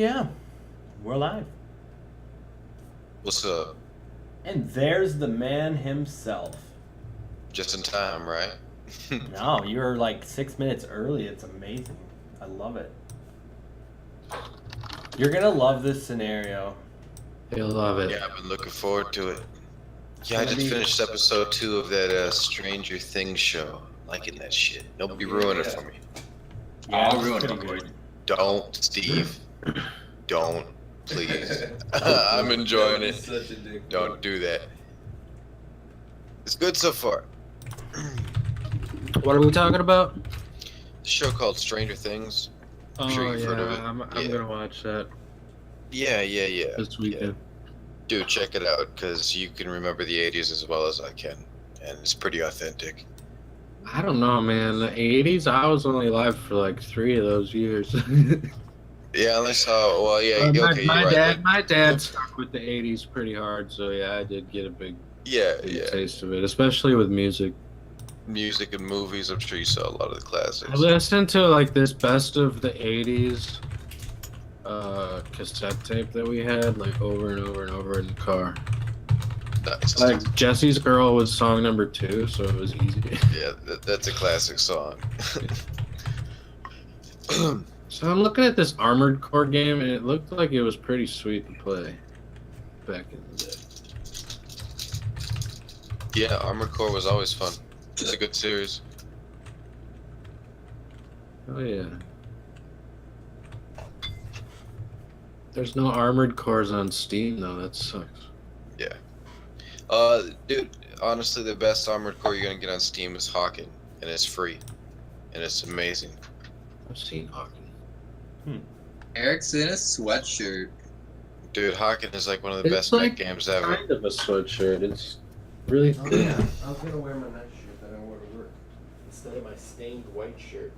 yeah, we're live. What's up? And there's the man himself. Just in time, right? No, you're like 6 minutes early. It's amazing. I love it. You're gonna love this scenario. You'll love it. Yeah, I've been looking forward to it. Yeah, I gonna just be- finished episode 2 of that Stranger Things show. Liking that shit. Nobody ruin it for me. Yeah, I'll it's ruin pretty it for good. you. Don't, Steve. Don't, please. I'm enjoying it. Such a dick. Don't do that. It's good so far. What are we talking about? A show called Stranger Things. Oh sure you've heard of it. I'm Yeah. gonna watch that Yeah. this weekend. Dude, check it out, because you can remember the 80s as well as I can. And it's pretty authentic. I don't know, man. The '80s, I was only alive for like 3 of those years. Yeah, unless well, yeah, my, okay, my you're right. dad, my dad stuck with the '80s pretty hard, so yeah, I did get a big Yeah. taste of it, especially with music. Music and movies, I'm sure you saw a lot of the classics. I listened to like this best of the '80s cassette tape that we had, like over and over and over in the car. Nice. Like Jesse's Girl was song number 2, so it was easy. Yeah, that's a classic song. So I'm looking at this Armored Core game, and it looked like it was pretty sweet to play back in the day. Yeah, Armored Core was always fun. It's a good series. Oh yeah. There's no Armored Cores on Steam though. That sucks. Dude, honestly, the best Armored Core you're gonna get on Steam is Hawken, and it's free, and it's amazing. I've seen Hawking. Eric's in a sweatshirt. Dude, Hawken is like one of the It's best like mech games ever. Kind of a sweatshirt. It's really Oh, thin. yeah. I was gonna wear my nice shirt that I wore to work instead of my stained white shirt.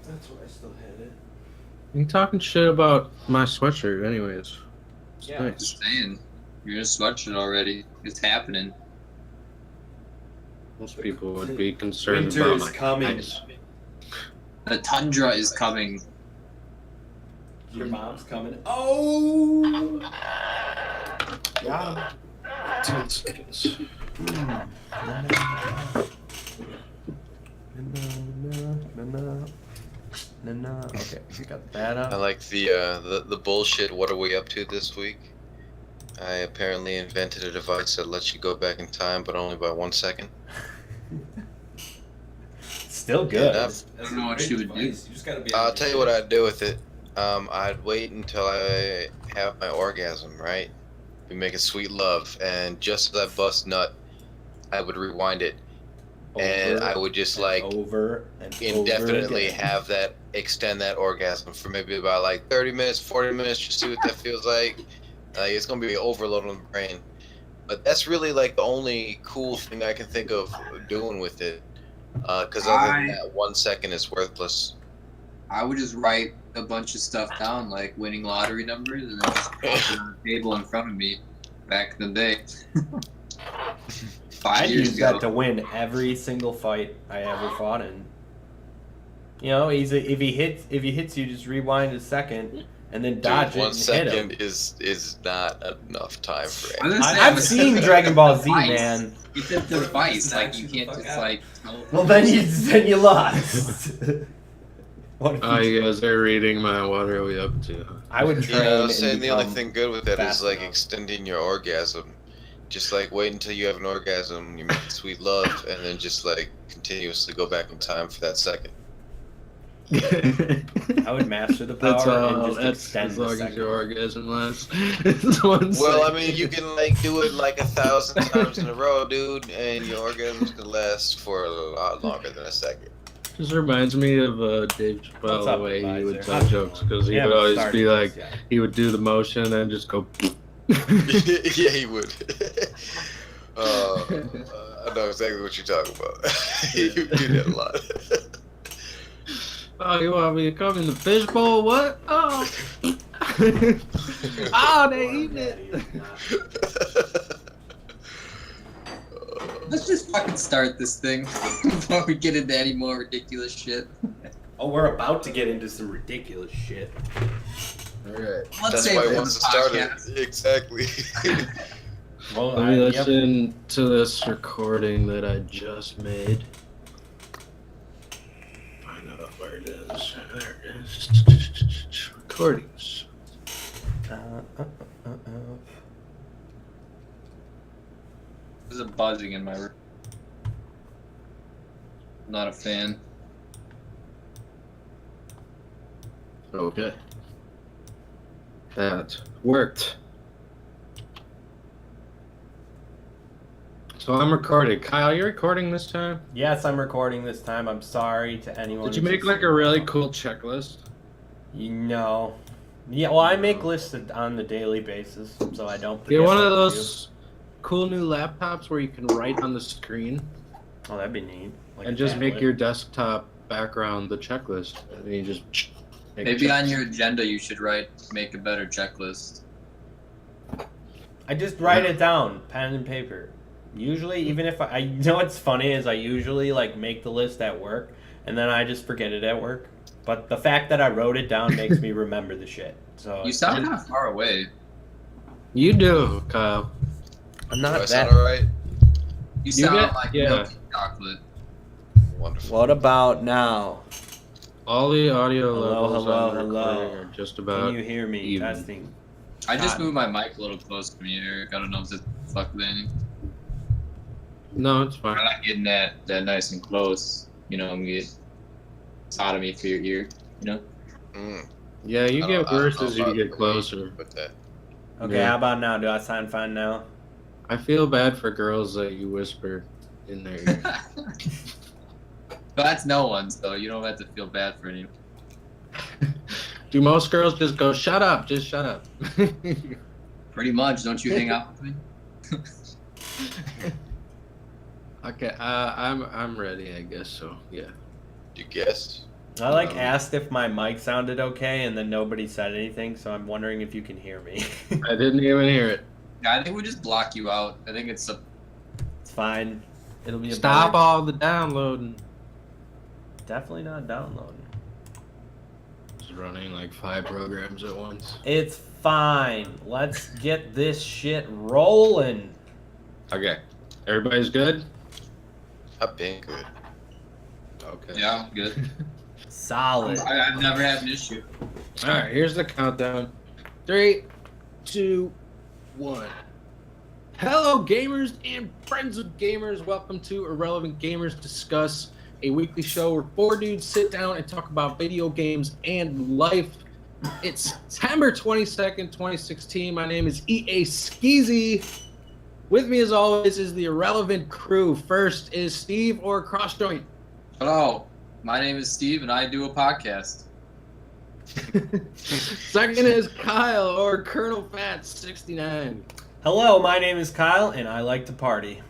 That's where I still had it. You talking shit about my sweatshirt, anyways. It's Yeah. nice. Just saying. You're in a sweatshirt already. It's happening. Most people would be concerned Winter about is my coming. eyes. The tundra is coming. Your mom's coming. Oh! Yeah. 10 seconds. Okay, got that I up. like the bullshit. What are we up to this week? I apparently invented a device that lets you go back in time, but only by 1 second. Still good. Yeah, I don't know what you would do. You just gotta be. I'll tell you what I'd do with it. I'd wait until I have my orgasm, right? We make a sweet love, and just as I bust nut, I would rewind it, and I would just like over and indefinitely over again. have that extend that orgasm for maybe about like 30 minutes, 40 minutes, just see what that feels like. It's gonna be overload on the brain, but that's really like the only cool thing I can think of doing with it. Because other than that, 1 second is worthless. I would just write a bunch of stuff down, like winning lottery numbers, and then just put it on the table in front of me back in the day. I'd 5 years use ago. that to win every single fight I ever fought in. You know, if he hits you, just rewind a second and then dodge Dude, it 1 and hit him. second is not enough time for it. I was gonna say, I've but seen it's Dragon Ball Z, device. man. It's a device, like you Snatch the can't fuck just out. like. Well, then you lost. What if Oh, you- you guys are reading my What Are We Up To? I would train. Yeah, I was and saying the only become thing good with that is fast like enough. extending your orgasm. Just like wait until you have an orgasm, you make sweet love, and then just like continuously go back in time for that second. I would master the power That's and all. just That's extend as the long as second. your orgasm lasts. It's 1 Well, I second. mean, you can like do it like 1,000 times in a row, dude, and your orgasm's gonna last for a lot longer than a second. Just reminds me of Dave What's Chappelle, up, the way he would advisor? tell How's it jokes, going? because he We would haven't always started be this like, yet. he would do the motion and just go. Yeah, he would. I know exactly what you're talking about. You do that a lot. Oh, you want me to come in the fishbowl? What? Oh. Oh, they eating it. Let's just fucking start this thing before we get into any more ridiculous shit. Oh, we're about to get into some ridiculous shit. All right. Let's That's say why for he the wants to start podcast. it. Exactly. Well, Let me yep. listen to this recording that I just made. Find out where it is. There it is. Recordings. There's a buzzing in my room. Not a fan. Okay. That worked. So I'm recording. Kyle, you recording this time? Yes, I'm recording this time. I'm sorry to anyone. Did you who's make like a really cool checklist? You know. Yeah, well, I make lists on the daily basis, so I don't forget. Get one of what to those cool new laptops where you can write on the screen do. Oh, that'd be neat. Like and a just make tablet. your desktop background the checklist. And you just make Maybe on checks. your agenda you should make a better checklist. I just write it down, pen and paper. Usually, even if you know what's funny is I usually like make the list at work, and then I just forget it at work. But the fact that I wrote it down makes me remember the shit. So You sound kind of far away. You do, Kyle. I'm Do I not sound that. alright? You sound get- like yeah. milk chocolate. Wonderful. What about now? All the audio Hello, levels hello, on the hello. recording are just about. Can you hear me? even. Testing. I just God. moved my mic a little close to me, Eric. I don't know if it's fuck with anything. No, it's fine. I like getting that nice and close. You know, and get sodomy for your ear. You know. Mm, Yeah, you I get don't- I worse don't as know you about get the closer. with that. Okay, Yeah. how about now? Do I sound fine now? I feel bad for girls that you whisper in their ear. But that's no one's though. You don't have to feel bad for anyone. Do most girls just go, shut up, just shut up? Pretty much. Don't you hang out with me? Okay, I'm ready, I guess so. Yeah. You guess? I like Um, asked if my mic sounded okay, and then nobody said anything. So I'm wondering if you can hear me. I didn't even hear it. Yeah, I think we just block you out. I think it's a. It's fine. It'll be a Stop better- all the downloading. Definitely not downloading. Just running like 5 programs at once. It's fine. Let's get this shit rolling. Okay. Everybody's good? I've been good. Okay. Yeah, good. Solid. I've never had an issue. Alright, here's the countdown. 3, 2, 1. Hello, gamers and friends of gamers. Welcome to Irrelevant Gamers Discuss, a weekly show where 4 dudes sit down and talk about video games and life. It's September 22nd, 2016. My name is EA Skeezy. With me, as always, is the Irrelevant crew. First is Steve or Crossjoint. Hello, my name is Steve, and I do a podcast. Second is Kyle or Colonel Fat 69. Hello, my name is Kyle, and I like to party.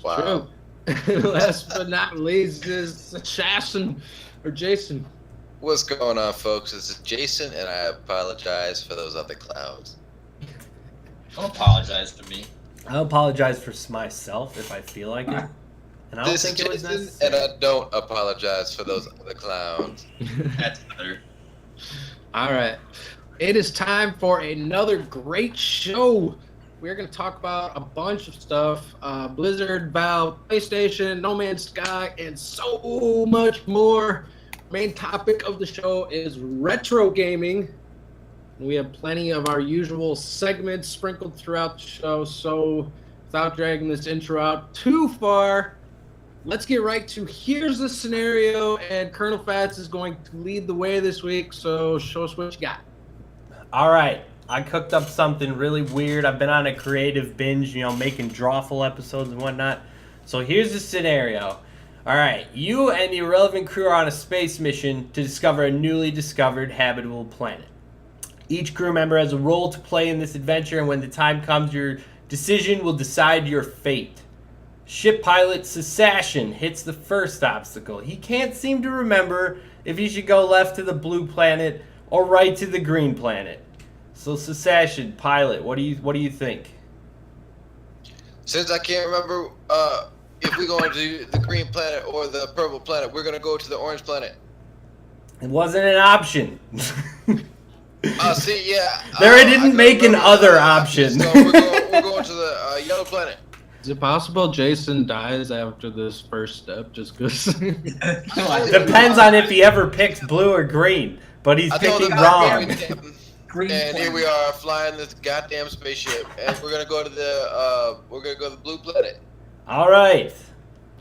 Wow. True. Last but not least is Assassin or Jason. What's going on, folks? This is Jason, and I apologize for those other clowns. Don't apologize to me. I'll apologize for myself if I feel like it. And I don't This is think it was Jason, necessary. and I don't apologize for those other clowns. That's better. All right. It is time for another great show. We're going to talk about a bunch of stuff. Blizzard, Valve, PlayStation, No Man's Sky, and so much more. Main topic of the show is retro gaming. We have plenty of our usual segments sprinkled throughout the show. So without dragging this intro out too far, let's get right to here's the scenario, and Colonel Fats is going to lead the way this week, so show us what you got. All right, I cooked up something really weird. I've been on a creative binge, making drawful episodes and whatnot. So here's the scenario. All right, you and the Irrelevant crew are on a space mission to discover a newly discovered habitable planet. Each crew member has a role to play in this adventure, and when the time comes, your decision will decide your fate. Ship pilot Secession hits the first obstacle. He can't seem to remember if he should go left to the blue planet or right to the green planet. So Secession, pilot, what do you think? Since I can't remember if we go to the green planet or the purple planet, we're gonna go to the orange planet. It wasn't an option. See, yeah. They didn't make an other option. So we're going to the yellow planet. Is it possible Jason dies after this first step just because? Depends on if he ever picks blue or green, but he's picking wrong. Green And here planet. we are flying this goddamn spaceship, and we're gonna go to the blue planet. All right.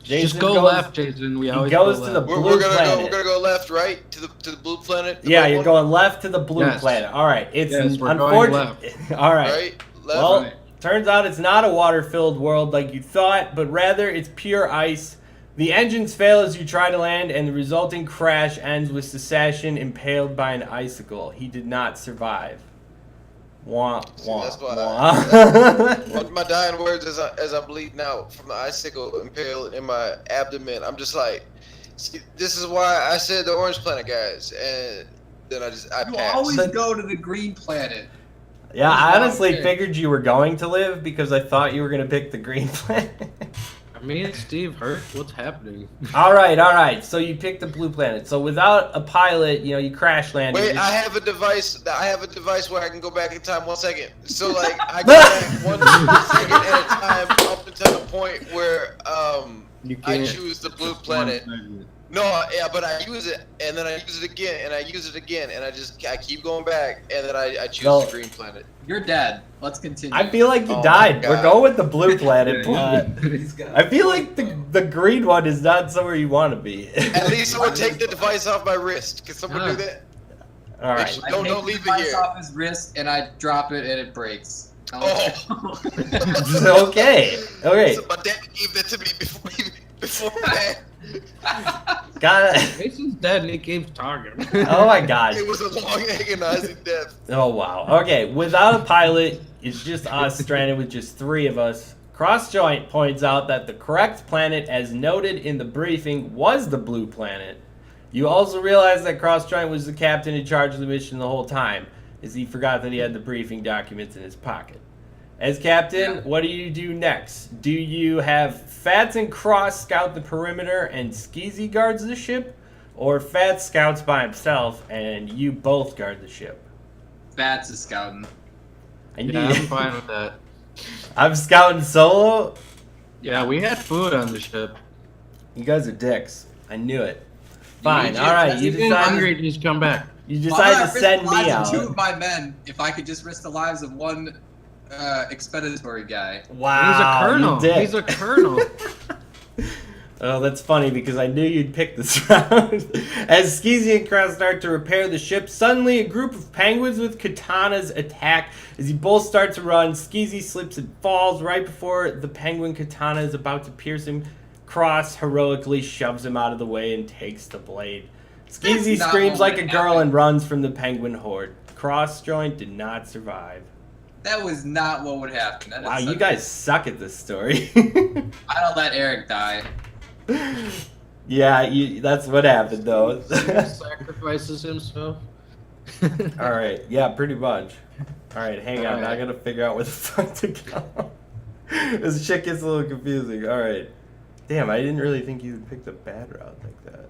Just go left, Jason. We always goes go to the left. blue We're gonna planet. go. We're gonna go left, right to the blue planet. the Yeah, red you're one, going left to the blue Yes. planet. All right. It's Yes, we're going unfortunate. All right. right. Left. Well, Right. turns out it's not a water-filled world like you thought, but rather it's pure ice. The engines fail as you try to land, and the resulting crash ends with Secession impaled by an icicle. He did not survive. Wah, wah, that's why wah. my dying words as I'm bleeding out from the icicle impaled in my abdomen. I'm just like, see, this is why I said the orange planet, guys. And then I You passed. always go to the green planet. Yeah, I honestly Okay. figured you were going to live because I thought you were going to pick the green planet. Me and Steve hurt. What's happening? All right. So you picked the blue planet. So without a pilot, you crash landing. Wait, You I have a device. I have a device where I can go back in time 1 second. So like I go back 1 second at a time up until the point where You I can't. choose the blue Just planet. 1 second. No, yeah, but I use it and then I use it again and I use it again and I keep going back and then I choose No. the green planet. You're dead. Let's continue. I feel like you Oh my died. We're God. going with the blue planet, but He's got- I feel like the green one is not somewhere you want to be. At least someone take the device off my wrist. Can someone do that? All right. I Don't take the leave it device here. off his wrist and I drop it and it breaks. Oh. Okay. Okay. So my dad gave that to me before that. Got it. Jason's dead and he keeps talking. Oh my God. It was a long agonizing death. Oh wow. Okay. Without a pilot, it's just us stranded with just 3 of us. Crossjoint points out that the correct planet, as noted in the briefing, was the blue planet. You also realize that Crossjoint was the captain in charge of the mission the whole time, as he forgot that he had the briefing documents in his pocket. As captain, Yeah. what do you do next? Do you have Fats and Cross scout the perimeter and Skeezy guards the ship? Or Fats scouts by himself and you both guard the ship? Bats is scouting. I Yeah, I'm fine with that. I'm scouting solo? Yeah, we had food on the ship. You guys are dicks. I knew it. Fine, You alright, you He's been hungry. decided, He's come back. you Why would I decided to risk send the me lives of 2 out. of my men if I could just risk the lives of one expeditory guy. Wow, He's a colonel. you dick. He's a colonel. Oh, that's funny because I knew you'd pick this round. As Skeezy and Cross start to repair the ship, suddenly a group of penguins with katanas attack. As you both start to run, Skeezy slips and falls right before the penguin katana is about to pierce him. Cross heroically shoves him out of the way and takes the blade. Skeezy That's not screams what like a would girl happen. and runs from the penguin horde. Crossjoint did not survive. That was not what would happen. That is Wow, you such- guys suck at this story. I don't let Eric die. Yeah, that's what happened though. Sacrifices himself. All right, yeah, pretty much. All right, hang on. Alright. I gotta figure out where the fuck to go. This shit gets a little confusing. All right, damn, I didn't really think you would pick the bad route like that.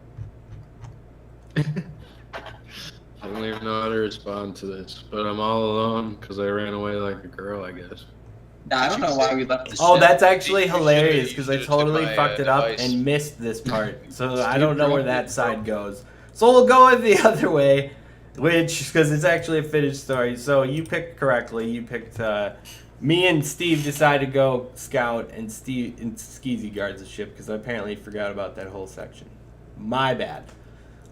I don't even know how to respond to this, but I'm all alone because I ran away like a girl, I guess. Nah, I don't know why we left the Oh, ship. that's actually You should've- hilarious you because I should've took totally my, fucked it up advice. and missed this part. So I don't know where that side goes. So we'll go with the other way, which because it's actually a finished story. So you picked correctly. You picked. Me and Steve decided to go scout, and Skeezy guards the ship because I apparently forgot about that whole section. My bad.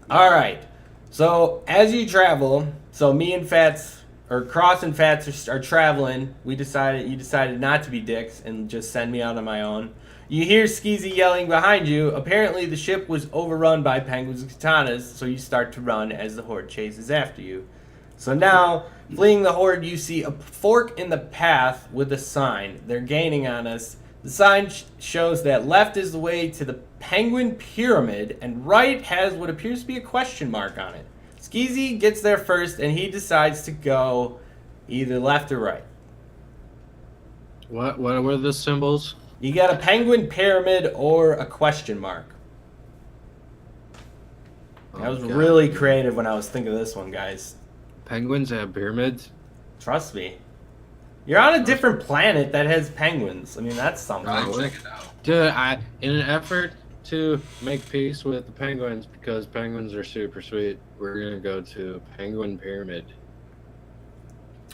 All right. So as you travel, so me and Fats, or Cross and Fats are traveling. You decided not to be dicks and just send me out on my own. You hear Skeezy yelling behind you. Apparently the ship was overrun by penguins and katanas, so you start to run as the horde chases after you. So now, fleeing the horde, you see a fork in the path with a sign. They're gaining on us. The sign shows that left is the way to the Penguin Pyramid, and right has what appears to be a question mark on it. Skeezy gets there first, and he decides to go either left or right. What were the symbols? You got a penguin pyramid or a question mark. I was really creative when I was thinking of this one, guys. Penguins have pyramids? Trust me. You're on a different planet that has penguins. I mean, that's something. I'll check it out. Dude, in an effort to make peace with the penguins, because penguins are super sweet, we're gonna go to Penguin Pyramid.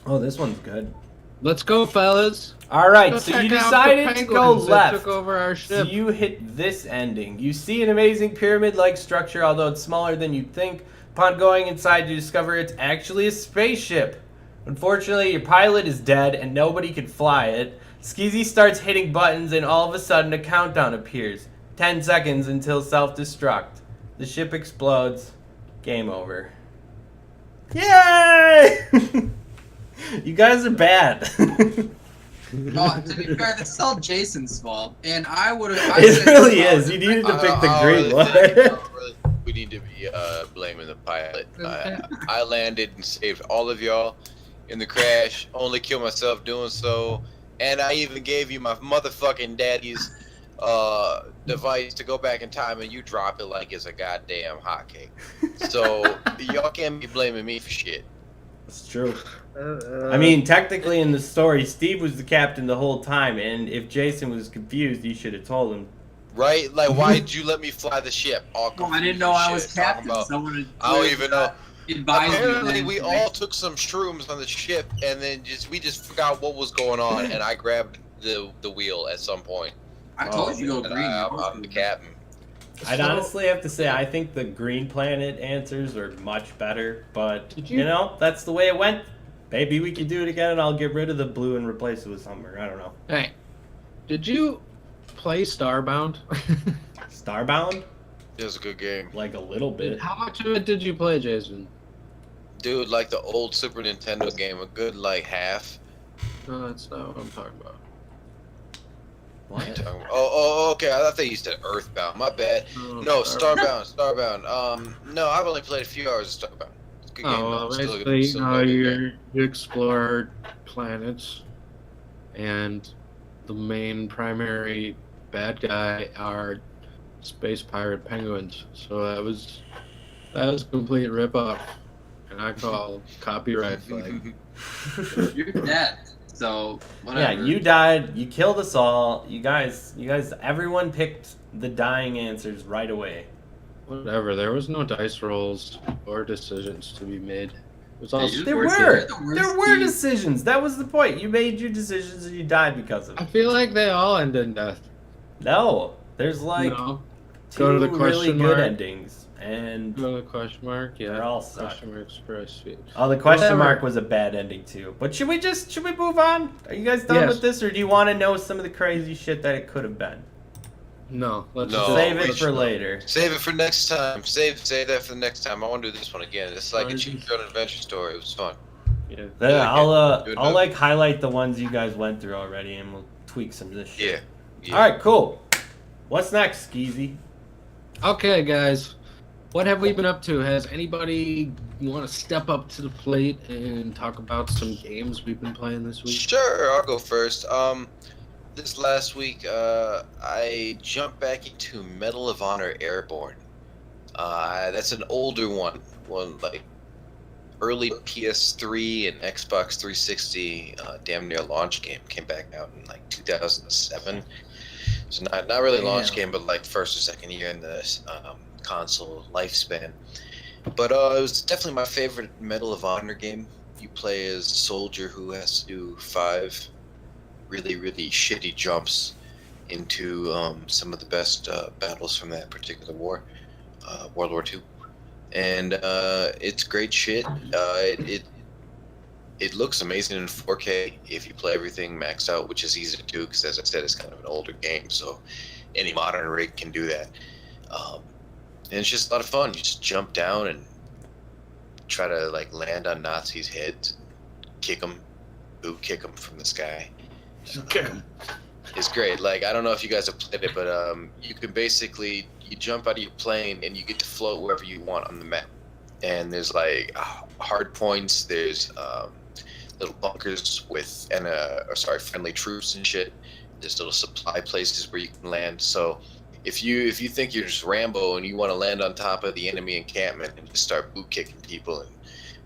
Oh, this one's good. Let's go, fellas. All right, Go so check you out decided the to go penguins that left. Took over our So ship. you hit this ending. You see an amazing pyramid-like structure, although it's smaller than you'd think. Upon going inside, you discover it's actually a spaceship. Unfortunately, your pilot is dead and nobody can fly it. Skeezy starts hitting buttons and all of a sudden a countdown appears. 10 seconds until self-destruct. The ship explodes. Game over. Yay! You guys are bad. Oh, to be fair, this is all Jason's fault, and I would have. It really is. You needed to pick the green one. We need to be blaming the pilot. I landed and saved all of y'all in the crash. Only killed myself doing so, and I even gave you my motherfucking daddy's device to go back in time, and you drop it like it's a goddamn hotcake. So y'all can't be blaming me for shit. It's true. I mean, technically in the story, Steve was the captain the whole time, and if Jason was confused, you should have told him. Right? Like, why did you let me fly the ship? All Well, I didn't know I was captain. Someone I don't even know. advised Apparently, me. we all took some shrooms on the ship, and then we just forgot what was going on, and I grabbed the wheel at some point. I told you to go And green. I'm the captain. I'd honestly have to say I think the green planet answers are much better, but Did you you- know, that's the way it went. Maybe we could do it again and I'll get rid of the blue and replace it with something. I don't know. Hey, did you play Starbound? Starbound? It was a good game. Like a little bit. How much of it did you play, Jason? Dude, like the old Super Nintendo game, a good, like, half. No, that's not what I'm talking about. What? Oh, okay. I thought you said Earthbound. My bad. No, Starbound. No, I've only played a few hours of Starbound. It's a good game. Oh, well, though. Still a basically, still a good game. you explore planets, and the main primary bad guy are space pirate penguins. So that was a complete ripoff, and I call copyright flag. You're dead. So Yeah, whatever. you died. You killed us all. You guys, everyone picked the dying answers right away. Whatever. There was no dice rolls or decisions to be made. It was all Hey, you're There worst- were. you're the worst There were team. decisions. That was the point. You made your decisions and you died because of I it. feel like they all ended in death. No, there's like No. two Go to the really question good mark. endings, and Go to the question mark. Yeah. they're all suck. Question mark's pretty sweet. Oh, the question Whatever. mark was a bad ending too. But should we move on? Are you guys done Yes. with this, or do you want to know some of the crazy shit that it could have been? No. Let's No. just Save it we for should- later. Save it for next time. Save that for the next time. I want to do this one again. It's like a Alright. Choose Your Own Adventure story. It was fun. Yeah. Then Yeah, I'll do it I'll now. like highlight the ones you guys went through already, and we'll tweak some of this shit. Yeah. All right, cool. What's next, Skeezy? Okay, guys. What have we been up to? Has anybody want to step up to the plate and talk about some games we've been playing this week? Sure, I'll go first. This last week, I jumped back into Medal of Honor Airborne. That's an older one like early PS3 and Xbox 360, damn near launch game. Came back out in like 2007. So not really launch Damn. game, but like first or second year in the console lifespan. But it was definitely my favorite Medal of Honor game. You play as a soldier who has to do 5 really, really shitty jumps into some of the best battles from that particular war, World War II. And it's great shit. It looks amazing in 4K if you play everything maxed out, which is easy to do because, as I said, it's kind of an older game, so any modern rig can do that. And it's just a lot of fun. You just jump down and try to like land on Nazis' heads, kick them from the sky. It's great. Like, I don't know if you guys have played it, but you can basically you jump out of your plane and you get to float wherever you want on the map. And there's like hard points. There's little bunkers with friendly troops and shit. There's little supply places where you can land. So if you think you're just Rambo and you want to land on top of the enemy encampment and just start boot kicking people and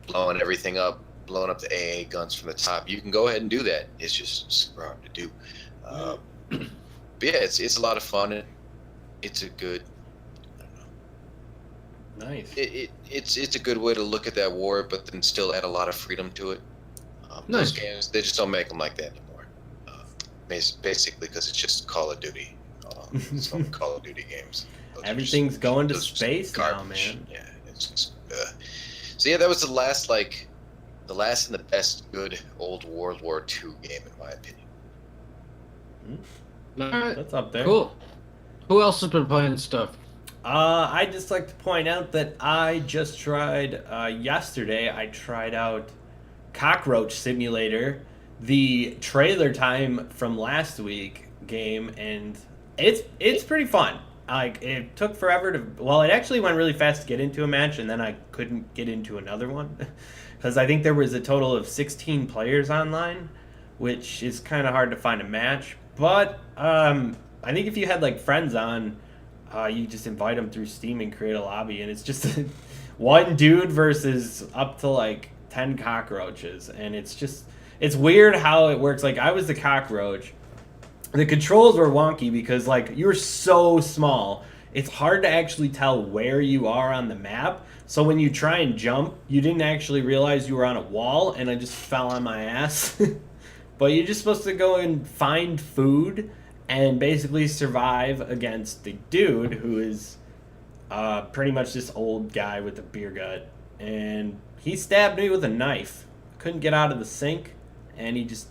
blowing everything up, blowing up the AA guns from the top, you can go ahead and do that. It's just super hard to do. But yeah, it's a lot of fun. It's a good. Nice. It's a good way to look at that war, but then still add a lot of freedom to it. Nice. Those games, they just don't make them like that anymore. Basically, because it's just Call of Duty. It's all Call of Duty games. Everything's going to space now, garbage. man. Yeah, it's just. So yeah, that was the last and the best good old World War II game in my opinion. All right. That's up there. Cool. Who else has been playing stuff? I'd just like to point out that I just tried, yesterday, I tried out Cockroach Simulator, the trailer time from last week game, and it's pretty fun. Like, it took forever to, well, it actually went really fast to get into a match, and then I couldn't get into another one, because I think there was a total of 16 players online, which is kind of hard to find a match, but, I think if you had, like, friends on, you just invite them through Steam and create a lobby, and it's just one dude versus up to, like, 10 cockroaches, and it's weird how it works. Like, I was the cockroach. The controls were wonky because, like, you're so small, it's hard to actually tell where you are on the map. So when you try and jump, you didn't actually realize you were on a wall, and I just fell on my ass. But you're just supposed to go and find food and basically survive against the dude who is pretty much this old guy with a beer gut. And he stabbed me with a knife. Couldn't get out of the sink, and he just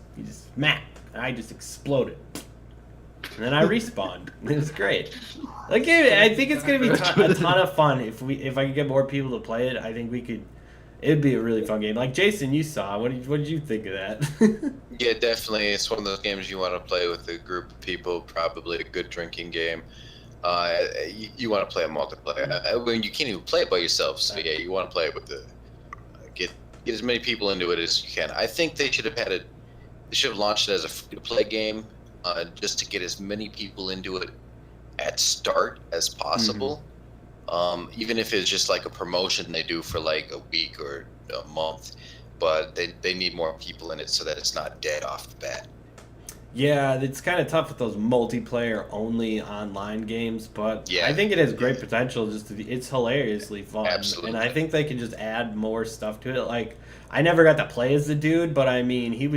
smacked. I just exploded. And then I respawned. It was great. Like, I think it's gonna be a ton of fun if I could get more people to play it. I think it'd be a really fun game. Like, Jason, you saw. What did you think of that? Yeah, definitely. It's one of those games you want to play with a group of people. Probably a good drinking game. You want to play a multiplayer. When you can't even play it by yourself, so yeah, you want to play it with get as many people into it as you can. I think they should have launched it as a free-to-play game, just to get as many people into it at start as possible. Even if it's just like a promotion they do for like a week or a month, but they need more people in it so that it's not dead off the bat. Yeah, it's kind of tough with those multiplayer only online games, but Yeah. I think it has great potential. It's hilariously fun. Absolutely. And I think they can just add more stuff to it. Like, I never got to play as the dude, but I mean, he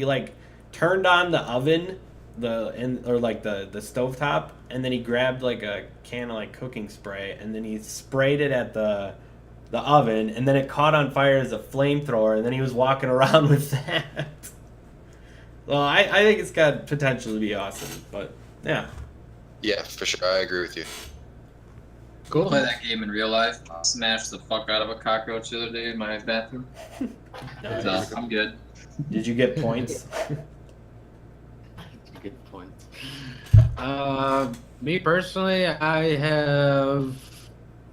like turned on the oven, the stovetop, and then he grabbed like a can of like cooking spray, and then he sprayed it at the oven, and then it caught on fire as a flamethrower, and then he was walking around with that. Well, I think it's got potential to be awesome, but yeah. Yeah, for sure. I agree with you. Cool. Play that game in real life. I smashed the fuck out of a cockroach the other day in my bathroom. So I'm good. Did you get points? Good point. Me personally, I have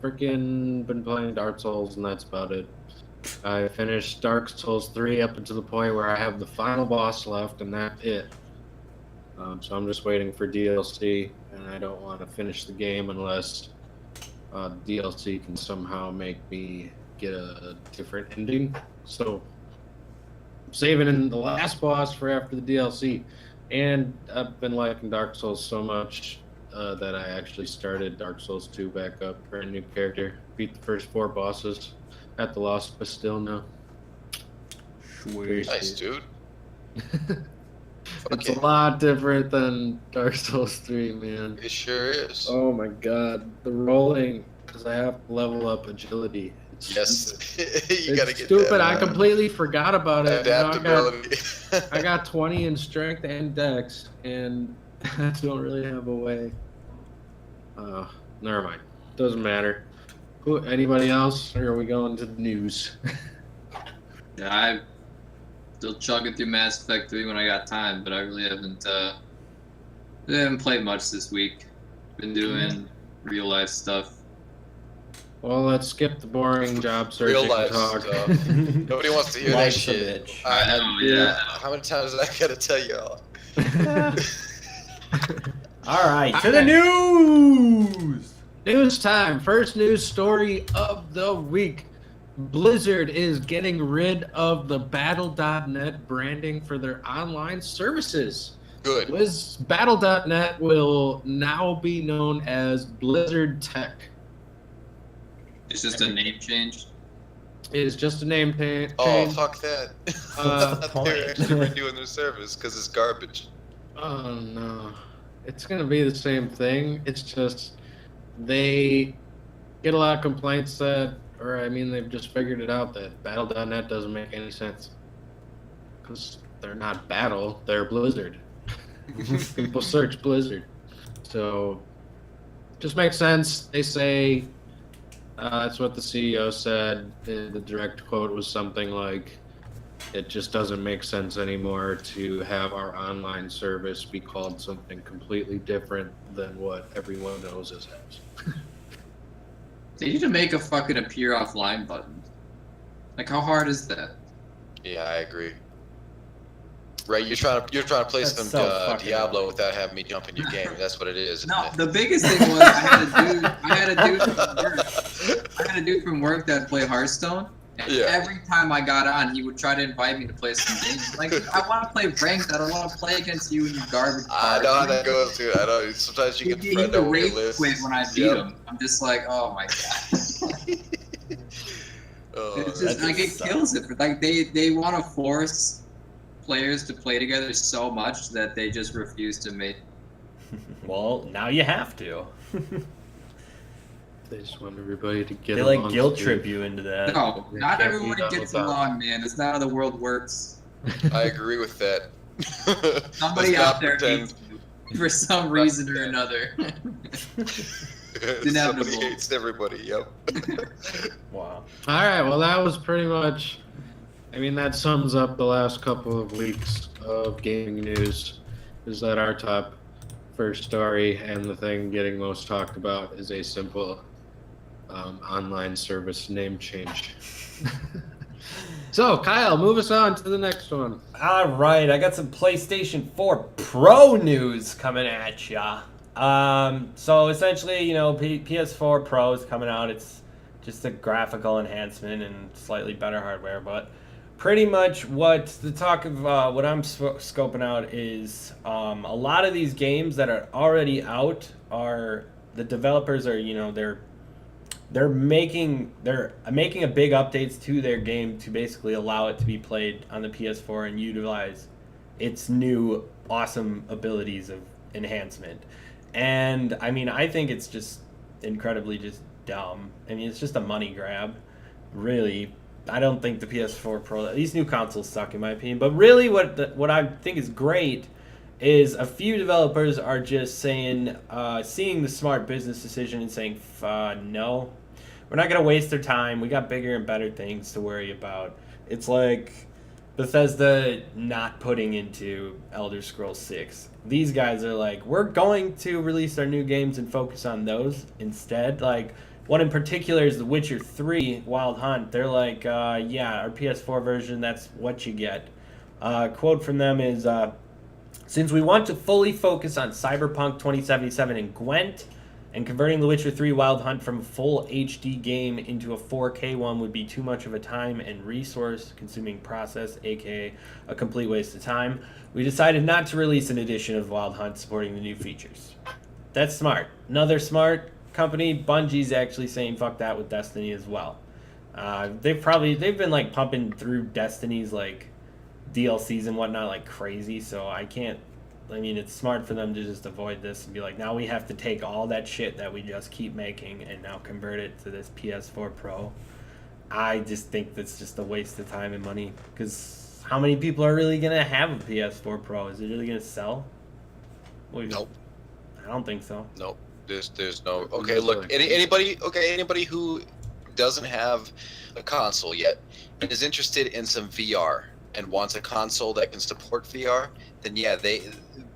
freaking been playing Dark Souls, and that's about it. I finished Dark Souls 3 up until the point where I have the final boss left, and that's it. So I'm just waiting for DLC, and I don't want to finish the game unless DLC can somehow make me get a different ending. So I'm saving in the last boss for after the DLC. And I've been liking Dark Souls so much that I actually started Dark Souls 2 back up for a new character. Beat the first 4 bosses at the Lost Bastille now. Sweet. Nice, dude. It's a lot different than Dark Souls 3, man. It sure is. Oh my god. The rolling, because I have to level up agility. It's Yes, stupid. you gotta It's get stupid. that I completely forgot about it. adaptability. I got 20 in strength and dex, and I don't really have a way. Never mind. Doesn't matter. Anybody else, or are we going to the news? Yeah, I'm still chugging through Mass Effect 3 when I got time, but I really haven't played much this week. Been doing real life stuff. Well, let's skip the boring job searching Real life talk. stuff. Nobody wants to hear that Life's a shit. bitch. I know, yeah. How many times did I gotta tell y'all? All right, to the news. News time. First news story of the week. Blizzard is getting rid of the Battle.net branding for their online services. Good. Battle.net will now be known as Blizzard Tech. It's just a name change. It is just a name change. Oh, fuck that. They're actually redoing their service because it's garbage. Oh no. It's gonna be the same thing. It's just they get a lot of complaints that, or I mean, they've just figured it out that Battle.net doesn't make any sense. Because they're not Battle, they're Blizzard. People search Blizzard. So, just makes sense. They say, that's what the CEO said. The direct quote was something like, it just doesn't make sense anymore to have our online service be called something completely different than what everyone knows as apps. They need to make a fucking appear offline button. Like, how hard is that? Yeah, I agree. Right, you're trying to play That's some so fucking Diablo hard. without having me jump in your game. That's what it is. Isn't No, it? the biggest thing was I had a dude from work that played Hearthstone. And Yeah. every time I got on, he would try to invite me to play some games. Like, I want to play ranked. I don't want to play against you and your garbage. I know how that goes too. I know. Sometimes you He can friend would over your rage list. quit when I beat Yep. him. I'm just like, oh my god. Oh, It's that just like it just sucks. kills it. Like they want to force players to play together so much that they just refuse to make. Well, now you have to. They just want everybody to get They along. like guilt trip you into that. No, They not can't be everyone done gets without. along, man. That's not how the world works. I agree with that. Somebody Let's out not there pretend. hates you for some reason or another. Somebody inevitable. hates everybody. Yep. Wow. All right, well, that was pretty much. I mean, that sums up the last couple of weeks of gaming news. Is that our top first story, and the thing getting most talked about is a simple online service name change. So, Kyle, move us on to the next one. All right, I got some PlayStation 4 Pro news coming at ya. So essentially, you know, PS4 Pro is coming out. It's just a graphical enhancement and slightly better hardware, but pretty much what the talk of what I'm scoping out is a lot of these games that are already out are the developers are, you know, they're making a big updates to their game to basically allow it to be played on the PS4 and utilize its new awesome abilities of enhancement. And I mean, I think it's just incredibly just dumb. I mean, it's just a money grab, really. I don't think the PS4 Pro, these new consoles suck in my opinion. But really, what I think is great is a few developers are just saying, seeing the smart business decision and saying, no, we're not going to waste their time. We got bigger and better things to worry about. It's like Bethesda not putting into Elder Scrolls 6. These guys are like, we're going to release our new games and focus on those instead. Like, one in particular is The Witcher 3 Wild Hunt. They're like, yeah, our PS4 version, that's what you get. Quote from them is, since we want to fully focus on Cyberpunk 2077 and Gwent, and converting The Witcher 3 Wild Hunt from a full HD game into a 4K one would be too much of a time and resource-consuming process, aka a complete waste of time, we decided not to release an edition of Wild Hunt supporting the new features. That's smart. Another smart company, Bungie's actually saying fuck that with Destiny as well. They've been like pumping through Destiny's like DLCs and whatnot like crazy, so I mean, it's smart for them to just avoid this and be like, now we have to take all that shit that we just keep making and now convert it to this PS4 Pro. I just think that's just a waste of time and money, because how many people are really going to have a PS4 Pro? Is it really going to sell? Nope. I don't think so. Nope. There's no. Okay, look. Anybody who doesn't have a console yet and is interested in some VR and wants a console that can support VR, then yeah,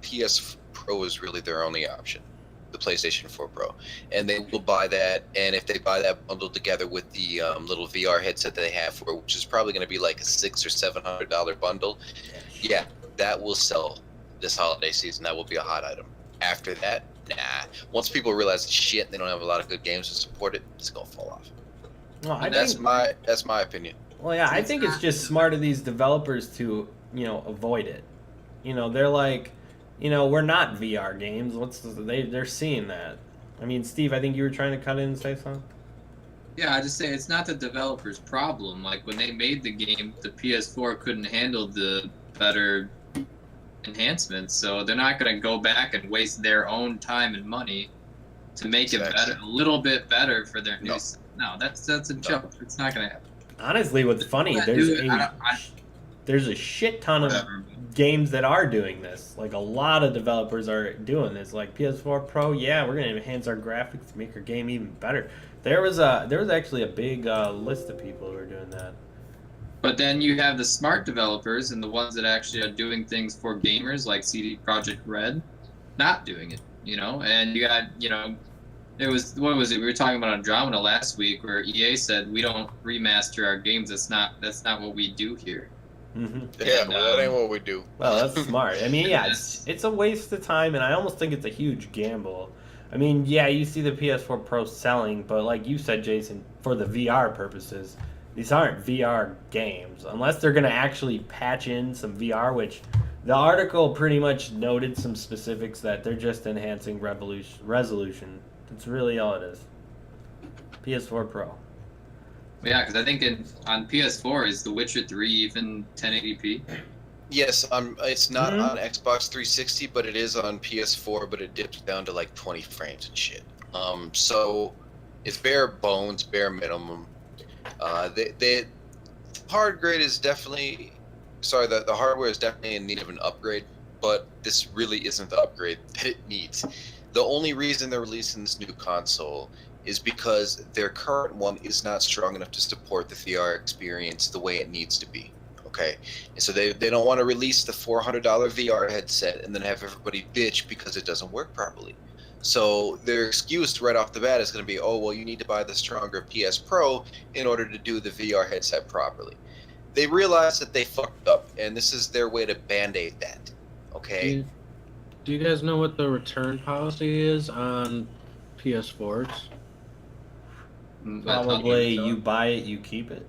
PS Pro is really their only option, the PlayStation 4 Pro, and they will buy that. And if they buy that bundled together with the little VR headset that they have for, which is probably going to be like a $600 or $700 bundle, yeah, that will sell this holiday season. That will be a hot item. After that, nah. Once people realize shit, they don't have a lot of good games to support it, it's gonna fall off. Well, I That's think, my opinion. well, yeah, I think it's just smart of these developers to, avoid it. They're like, we're not VR games. They're seeing that. I mean, Steve, I think you were trying to cut in and say something. Yeah, I just say it's not the developer's problem. Like when they made the game, the PS4 couldn't handle the better enhancements, so they're not going to go back and waste their own time and money to make it better, a little bit better for their new. No, that's a joke. It's not going to happen. Honestly, what's funny, there's a shit ton of games that are doing this. Like a lot of developers are doing this. Like PS4 Pro, yeah, we're gonna enhance our graphics to make our game even better. There was actually a big list of people who are doing that. But then you have the smart developers and the ones that actually are doing things for gamers, like CD Projekt Red, not doing it. And you got it was, what was it? We were talking about Andromeda last week, where EA said we don't remaster our games. That's not what we do here. Mm-hmm. Yeah, well, that ain't what we do. Well, that's smart. I mean, yeah, it's a waste of time, and I almost think it's a huge gamble. I mean, yeah, you see the PS4 Pro selling, but like you said, Jason, for the VR purposes, these aren't VR games. Unless they're going to actually patch in some VR, which the article pretty much noted some specifics that they're just enhancing resolution. That's really all it is. PS4 Pro. Yeah, because I think on PS4 is The Witcher 3 even 1080p? Yes, it's not on Xbox 360, but it is on PS4, but it dips down to like 20 frames and shit. So it's bare bones, bare minimum. The hardware is definitely in need of an upgrade, but this really isn't the upgrade that it needs. The only reason they're releasing this new console is because their current one is not strong enough to support the VR experience the way it needs to be. Okay, and so they don't want to release the $400 VR headset and then have everybody bitch because it doesn't work properly. So their excuse right off the bat is going to be, oh, well, you need to buy the stronger PS Pro in order to do the VR headset properly. They realize that they fucked up, and this is their way to band-aid that. Okay? Do you guys know what the return policy is on PS4s? Probably you buy it, you keep it,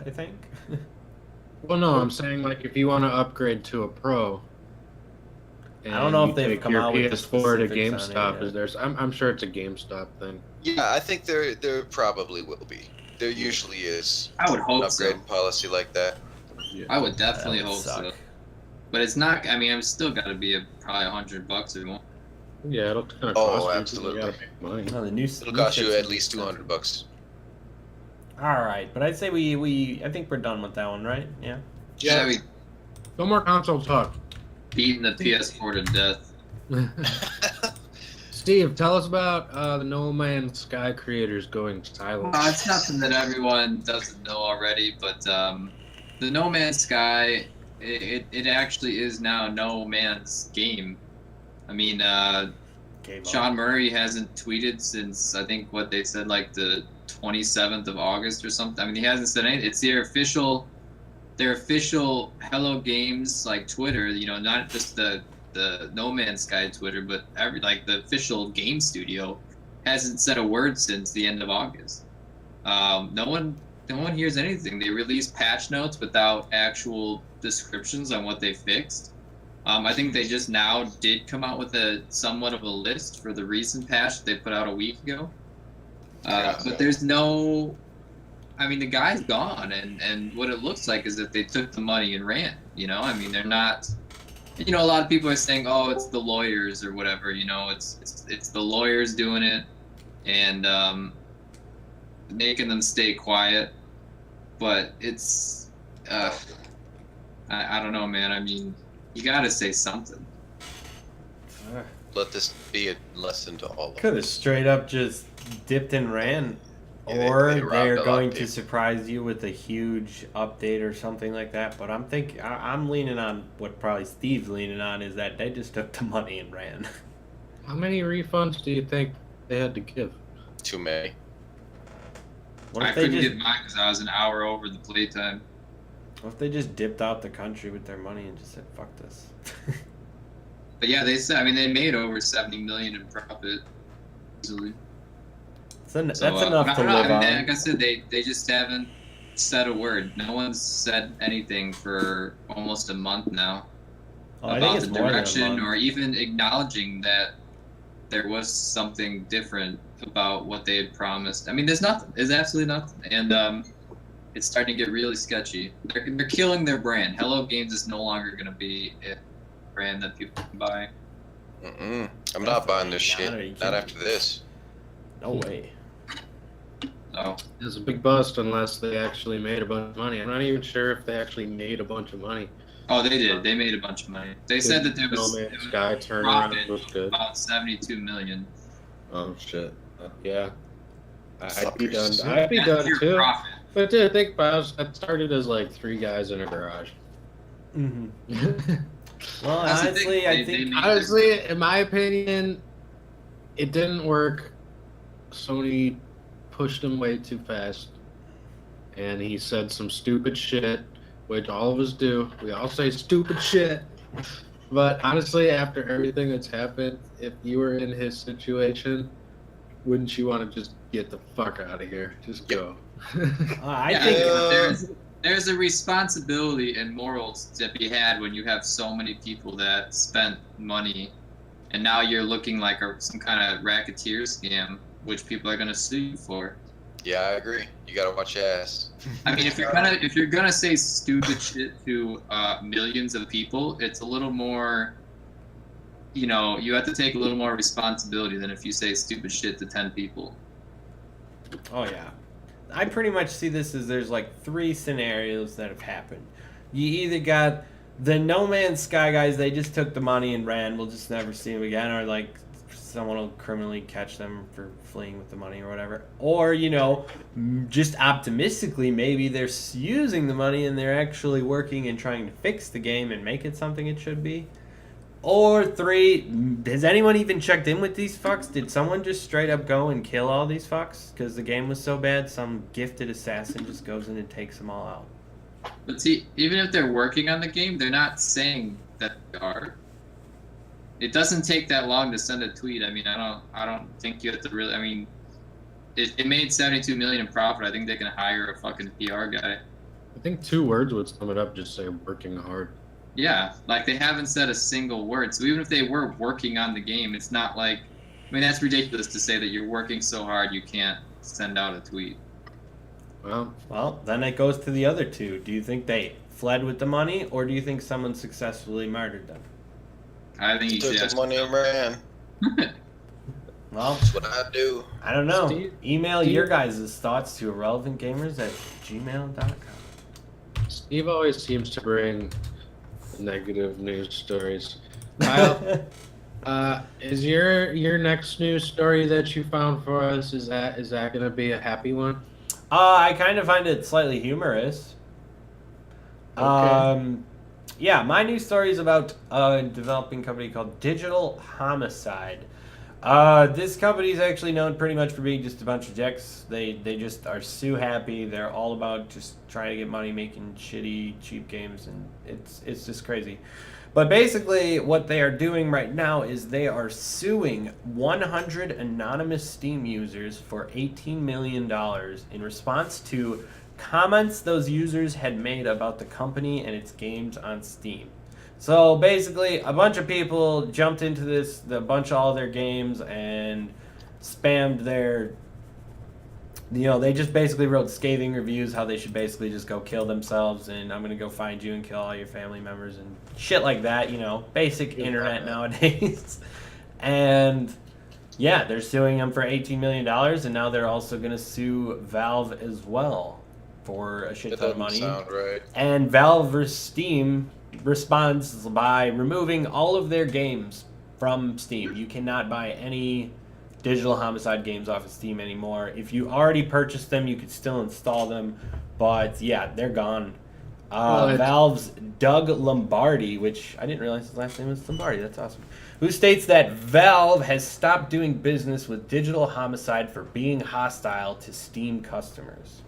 I think. Well, no, I'm saying like if you want to upgrade to a Pro. I don't know if they've come out with the PS4 to specifics on it GameStop. yet. Is there? I'm sure it's a GameStop thing. Yeah, I think there probably will be. There usually is I would an hope upgrade so. policy like that. Yeah. I would definitely That would hope suck. so. But it's not. I mean, I'm still got to be probably $100 or more. Yeah, it'll kind of Oh, cost you. absolutely. You gotta make money. No, the new It'll cost you at least $200. All right, but I'd say I think we're done with that one, right? Yeah. Yeah, we No more console talk. beating the PS4 to death. Steve, tell us about the No Man's Sky creators going silent. It's nothing that everyone doesn't know already, but the No Man's Sky, it actually is now No Man's game. I mean, Game Sean Murray hasn't tweeted since, I think, what they said, like the 27th of August or something. I mean, he hasn't said anything. It's their official Hello Games, like Twitter, not just the No Man's Sky Twitter, but the official game studio hasn't said a word since the end of August. No one hears anything. They release patch notes without actual descriptions on what they fixed. I think they just now did come out with somewhat of a list for the recent patch that they put out a week ago. But there's no. I mean, the guy's gone, and what it looks like is that they took the money and ran. I mean, they're not. A lot of people are saying, "Oh, it's the lawyers or whatever." It's the lawyers doing it, and making them stay quiet. But it's, I don't know, man. I mean, you gotta say something. Let this be a lesson to all of Could have us. straight up just dipped and ran. Yeah, Or they robbed they're a lot going of to people. surprise you with a huge update or something like that. But I'm leaning on what probably Steve's leaning on is that they just took the money and ran. How many refunds do you think they had to give? Too many. What I if they couldn't just get mine because I was an hour over the playtime. what if they just dipped out the country with their money and just said fuck this? But yeah, they said. I mean, they made over 70 million in profit easily. That's So, enough I to don't know. live I mean, on. like I said, they just haven't said a word. No one's said anything for almost a month now Oh, I think about it's the more than a direction month. or even acknowledging that there was something different about what they had promised. I mean, there's nothing. There's absolutely nothing. And it's starting to get really sketchy. They're killing their brand. Hello Games is no longer going to be a brand that people can buy. I'm not buying this Definitely shit. not. Not after this. No way. So It's a big bust unless they actually made a bunch of money. I'm not even sure if they actually made a bunch of money. oh, they did. They made a bunch of money. They said that there No was, Man's it was Sky turnaround profit was good. about 72 million. Oh shit. Yeah. I'd be Suckers. done. I'd be That's done your too. profit. But dude, think about it. That started as like 3 guys in a garage. Hmm. Well, That's the honestly, thing. I They think made Honestly, in my opinion, it didn't work. Sony pushed him way too fast. And he said some stupid shit, which all of us do. We all say stupid shit. But honestly, after everything that's happened, if you were in his situation, wouldn't you want to just get the fuck out of here? Just go. I Yeah, think there's a responsibility and morals to be had when you have so many people that spent money, and now you're looking like some kind of racketeer scam, which people are gonna sue you for. Yeah, I agree. You gotta watch your ass. I mean, if you're gonna say stupid shit to millions of people, it's a little more. You know, you have to take a little more responsibility than if you say stupid shit to 10 people. Oh yeah, I pretty much see this as there's like 3 scenarios that have happened. You either got the No Man's Sky guys, they just took the money and ran, we'll just never see them again, or like someone will criminally catch them for fleeing with the money or whatever. Or, you know, just optimistically, maybe they're using the money and they're actually working and trying to fix the game and make it something it should be. Or 3, has anyone even checked in with these fucks? Did someone just straight up go and kill all these fucks? Because the game was so bad, some gifted assassin just goes in and takes them all out. But see, even if they're working on the game, they're not saying that they are. It doesn't take that long to send a tweet. I mean, I don't think you have to really. I mean, it made 72 million in profit. I think they can hire a fucking PR guy. I think 2 words would sum it up. Just say working hard. Yeah, like they haven't said a single word. So even if they were working on the game, it's not like. I mean, that's ridiculous to say that you're working so hard you can't send out a tweet. Well, then it goes to the other 2. Do you think they fled with the money, or do you think someone successfully murdered them? I think you should Took ask. the money and ran. Well, That's what I do. I don't know. Email Steve- your guys' thoughts to irrelevantgamers@gmail.com. Steve always seems to bring negative news stories. Kyle, is your next news story that you found for us, is that going to be a happy one? I kind of find it slightly humorous. Okay. Yeah, my news story is about a developing company called Digital Homicide. This company is actually known pretty much for being just a bunch of jacks. They just are sue happy. They're all about just trying to get money making shitty, cheap games, and it's just crazy. But basically, what they are doing right now is they are suing 100 anonymous Steam users for $18 million in response to comments those users had made about the company and its games on Steam. So basically, a bunch of people jumped into all of their games and spammed their, they just basically wrote scathing reviews how they should basically just go kill themselves, and I'm gonna go find you and kill all your family members and shit like that, basic internet nowadays. And yeah, they're suing them for $18 million, and now they're also gonna sue Valve as well for a shit That ton of doesn't money. sound right. And Valve vs. Steam responds by removing all of their games from Steam. You cannot buy any Digital Homicide games off of Steam anymore. If you already purchased them, you could still install them, but yeah, they're gone. Valve's Doug Lombardi, which I didn't realize his last name was Lombardi, that's awesome, who states that Valve has stopped doing business with Digital Homicide for being hostile to Steam customers.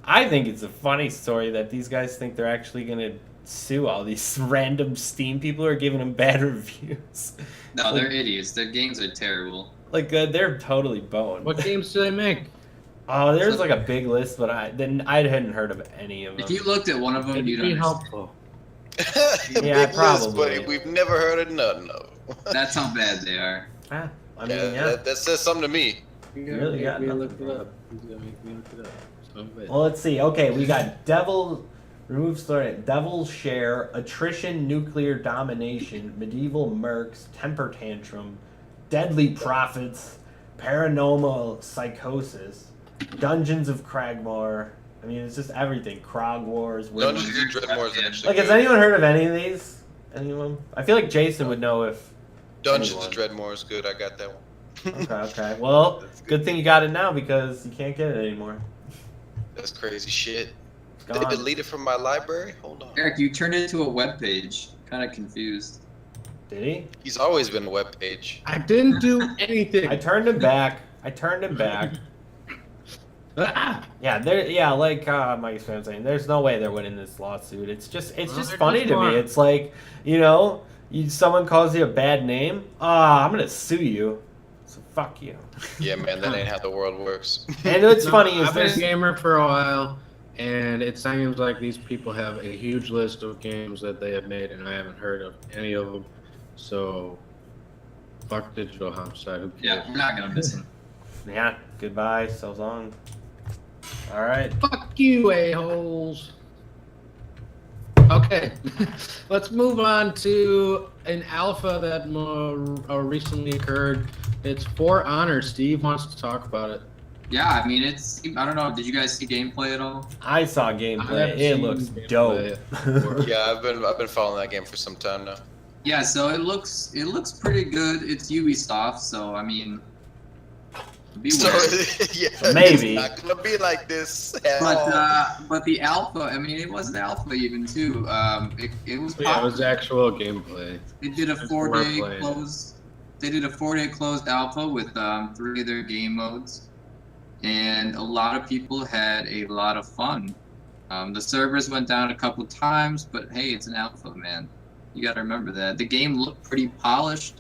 I think it's a funny story that these guys think they're actually going to sue all these random Steam people who are giving them bad reviews. No, they're idiots. Their games are terrible. Like they're totally boned. What games do they make? Oh, there's like a big list, but I hadn't heard of any of them. If you looked at one of them, It'd you'd be understand. helpful. Yeah, Big probably. list, but we've never heard of none of them. That's how bad they are. Ah, I mean, Yeah, that says something to me. You Really gotta got make me nothing look it for up. You gotta make me look it up. Son of a bitch. Well, let's see. Okay, we got remove story, Devil's Share, Attrition, Nuclear Domination, Medieval Mercs, Temper Tantrum, Deadly Prophets, Paranormal Psychosis, Dungeons of Cragmore. I mean, it's just everything. Krog Wars. Dungeons and Dreadmore is actually Like, has good. anyone heard of any of these? Any of them? I feel like Jason would know if. Dungeons anyone. and Dreadmore is good. I got that one. Okay. Well, good thing you got it now because you can't get it anymore. That's crazy shit. It's Did they gone. delete it from my library? Hold on. Eric, you turned it into a web page. Kind of confused. Did he? He's always been a web page. I didn't do anything. I turned him back. Ah! Yeah, like Mike's fan saying, there's no way they're winning this lawsuit. It's just Well, they're funny just to me. lying. It's like, someone calls you a bad name. I'm gonna sue you. So fuck you. Yeah, man, that ain't how the world works. And what's No, funny is I've been a there's gamer for a while, and it seems like these people have a huge list of games that they have made, and I haven't heard of any of them. So, fuck Digital Homicide. Who cares? Yeah, we're not gonna miss them. yeah. Goodbye. So long. All right. Fuck you, a-holes. Okay, let's move on to an alpha that recently occurred. It's For Honor. Steve wants to talk about it. Yeah, I mean, I don't know. Did you guys see gameplay at all? I saw I gameplay. haven't It seen looks gameplay dope. Yeah, I've been following that game for some time now. Yeah, so it looks pretty good. It's Ubisoft, so I mean, beware. So yeah, Maybe. it's not gonna be like this at all. But the alpha, I mean, it wasn't alpha even too. It was. Yeah, it was actual gameplay. They did a It's 4-day more play. close. They did a 4-day closed alpha with 3 of their game modes, and a lot of people had a lot of fun. The servers went down a couple times, but hey, it's an alpha, man. You got to remember that. The game looked pretty polished.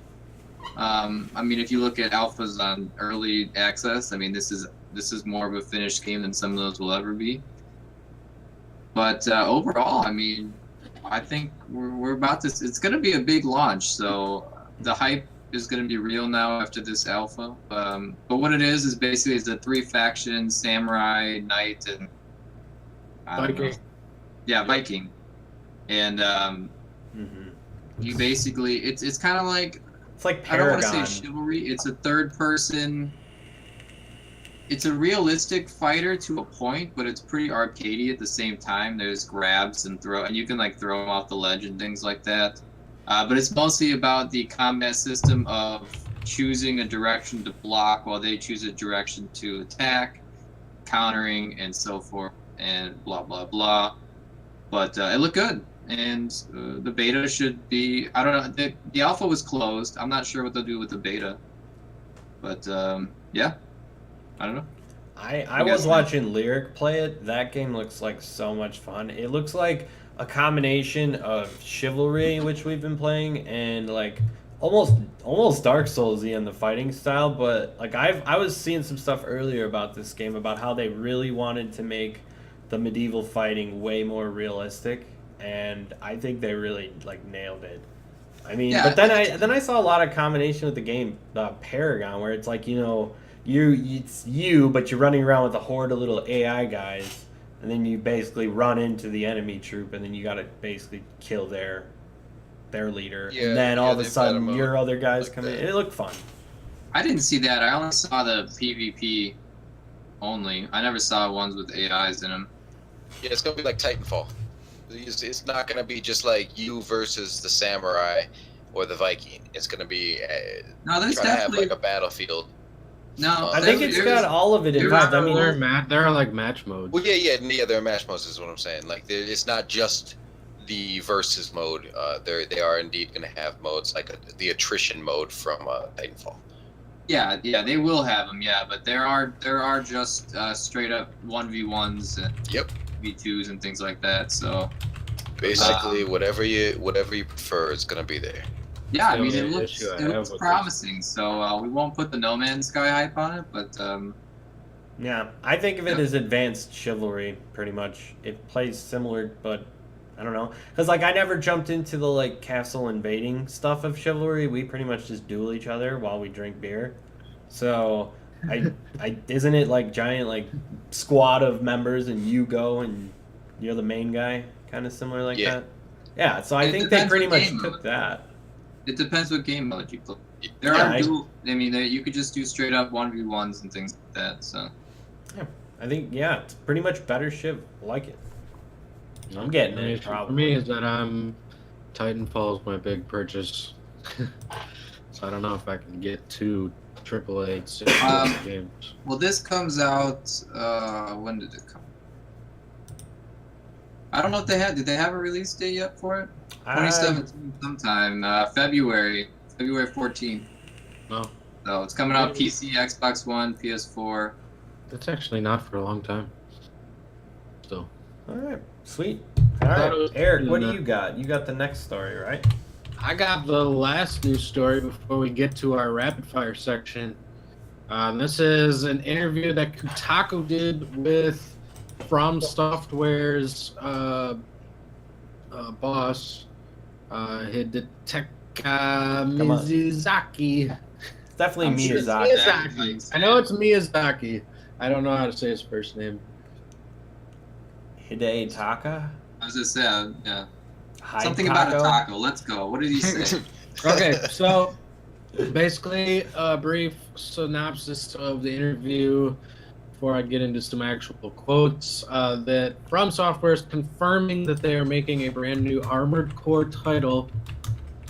I mean, if you look at alphas on early access, I mean, this is more of a finished game than some of those will ever be. But overall, I mean, I think we're about to. It's going to be a big launch, so the hype is going to be real now after this alpha. But what it is basically it's a 3 factions: samurai, knight, and I don't know. Viking. Yeah, Viking. And Mhm. you basically it's kind of like It's like I don't want Paragon. to say chivalry. It's a third person. It's a realistic fighter to a point, but it's pretty arcadey at the same time. There's grabs and and you can like throw them off the ledge and things like that. But it's mostly about the combat system of choosing a direction to block while they choose a direction to attack, countering, and so forth, and blah blah blah. But it looked good. And the beta should be, I don't know, the alpha was closed. I'm not sure what they'll do with the beta. But yeah, I don't know. I You guys was think? watching Lyric play it. That game looks like so much fun. It looks like a combination of Chivalry, which we've been playing, and like almost Dark Souls-y in the fighting style. But like I was seeing some stuff earlier about this game about how they really wanted to make the medieval fighting way more realistic, and I think they really like nailed it. I mean, Yeah, but then I saw a lot of combination with the game Paragon, where it's like it's you, but you're running around with a horde of little AI guys, and then you basically run into the enemy troop, and then you gotta basically kill their leader, Yeah, and then all yeah, of a they've got 'em sudden out your other guys like come in. that. It looked fun. I didn't see that. I only saw the PvP only. I never saw ones with AIs in them. Yeah, it's gonna be like Titanfall. It's not gonna be just like you versus the samurai or the Viking. It's gonna be No, there's trying to have definitely like a battlefield. no. I think it's got all of it in there fact. I are- mean, There are like match modes. Well, yeah. There are match modes, is what I'm saying. Like, it's not just the versus mode. They are indeed gonna have modes like the attrition mode from Titanfall. Yeah, they will have them. Yeah, but there are just straight up 1v1s and Yep. v2s and things like that. So Basically, whatever you prefer is gonna be there. Yeah, I mean, The it only looks issue I have with promising. So we won't put the No Man's Sky hype on it, but Yeah, I think of it Yeah. as advanced chivalry, pretty much. It plays similar, but I don't know. Because, like, I never jumped into the, like, castle invading stuff of chivalry. We pretty much just duel each other while we drink beer. So, isn't it, like, giant, like, squad of members and you go and you're the main guy? Kind of similar like Yeah. that? Yeah, so I It think they depends pretty what much game took mode. that. it depends what game mode you play. There Yeah, are dual. I mean, you could just do straight up 1v1s and things like that. So I think, yeah, it's pretty much better Shiv. I like it. I'm getting The it, issue for probably. me is that Titanfall's my big purchase. So I don't know if I can get 2 AAA games. well, this comes out. When did it come? I don't know if they had. Did they have a release date yet for it? 2017 sometime. February 14th. No, So it's coming out PC, Xbox One, PS4. that's actually not for a long time. Still. All right, sweet. All thought right, it was Eric, what in do the- you got? You got the next story, right? I got the last news story before we get to our rapid fire section. This is an interview that Kotaku did with From Software's boss, Hidetaka Miyazaki. It's definitely I'm sure it's Miyazaki. Miyazaki. I know it's Miyazaki. I don't know how to say his first name. Hidetaka? I was just saying, yeah. Something about a Hidetaka? taco. Let's go. What did he say? Okay, so basically a brief synopsis of the interview before I get into some actual quotes. That From Software is confirming that they are making a brand new Armored Core title,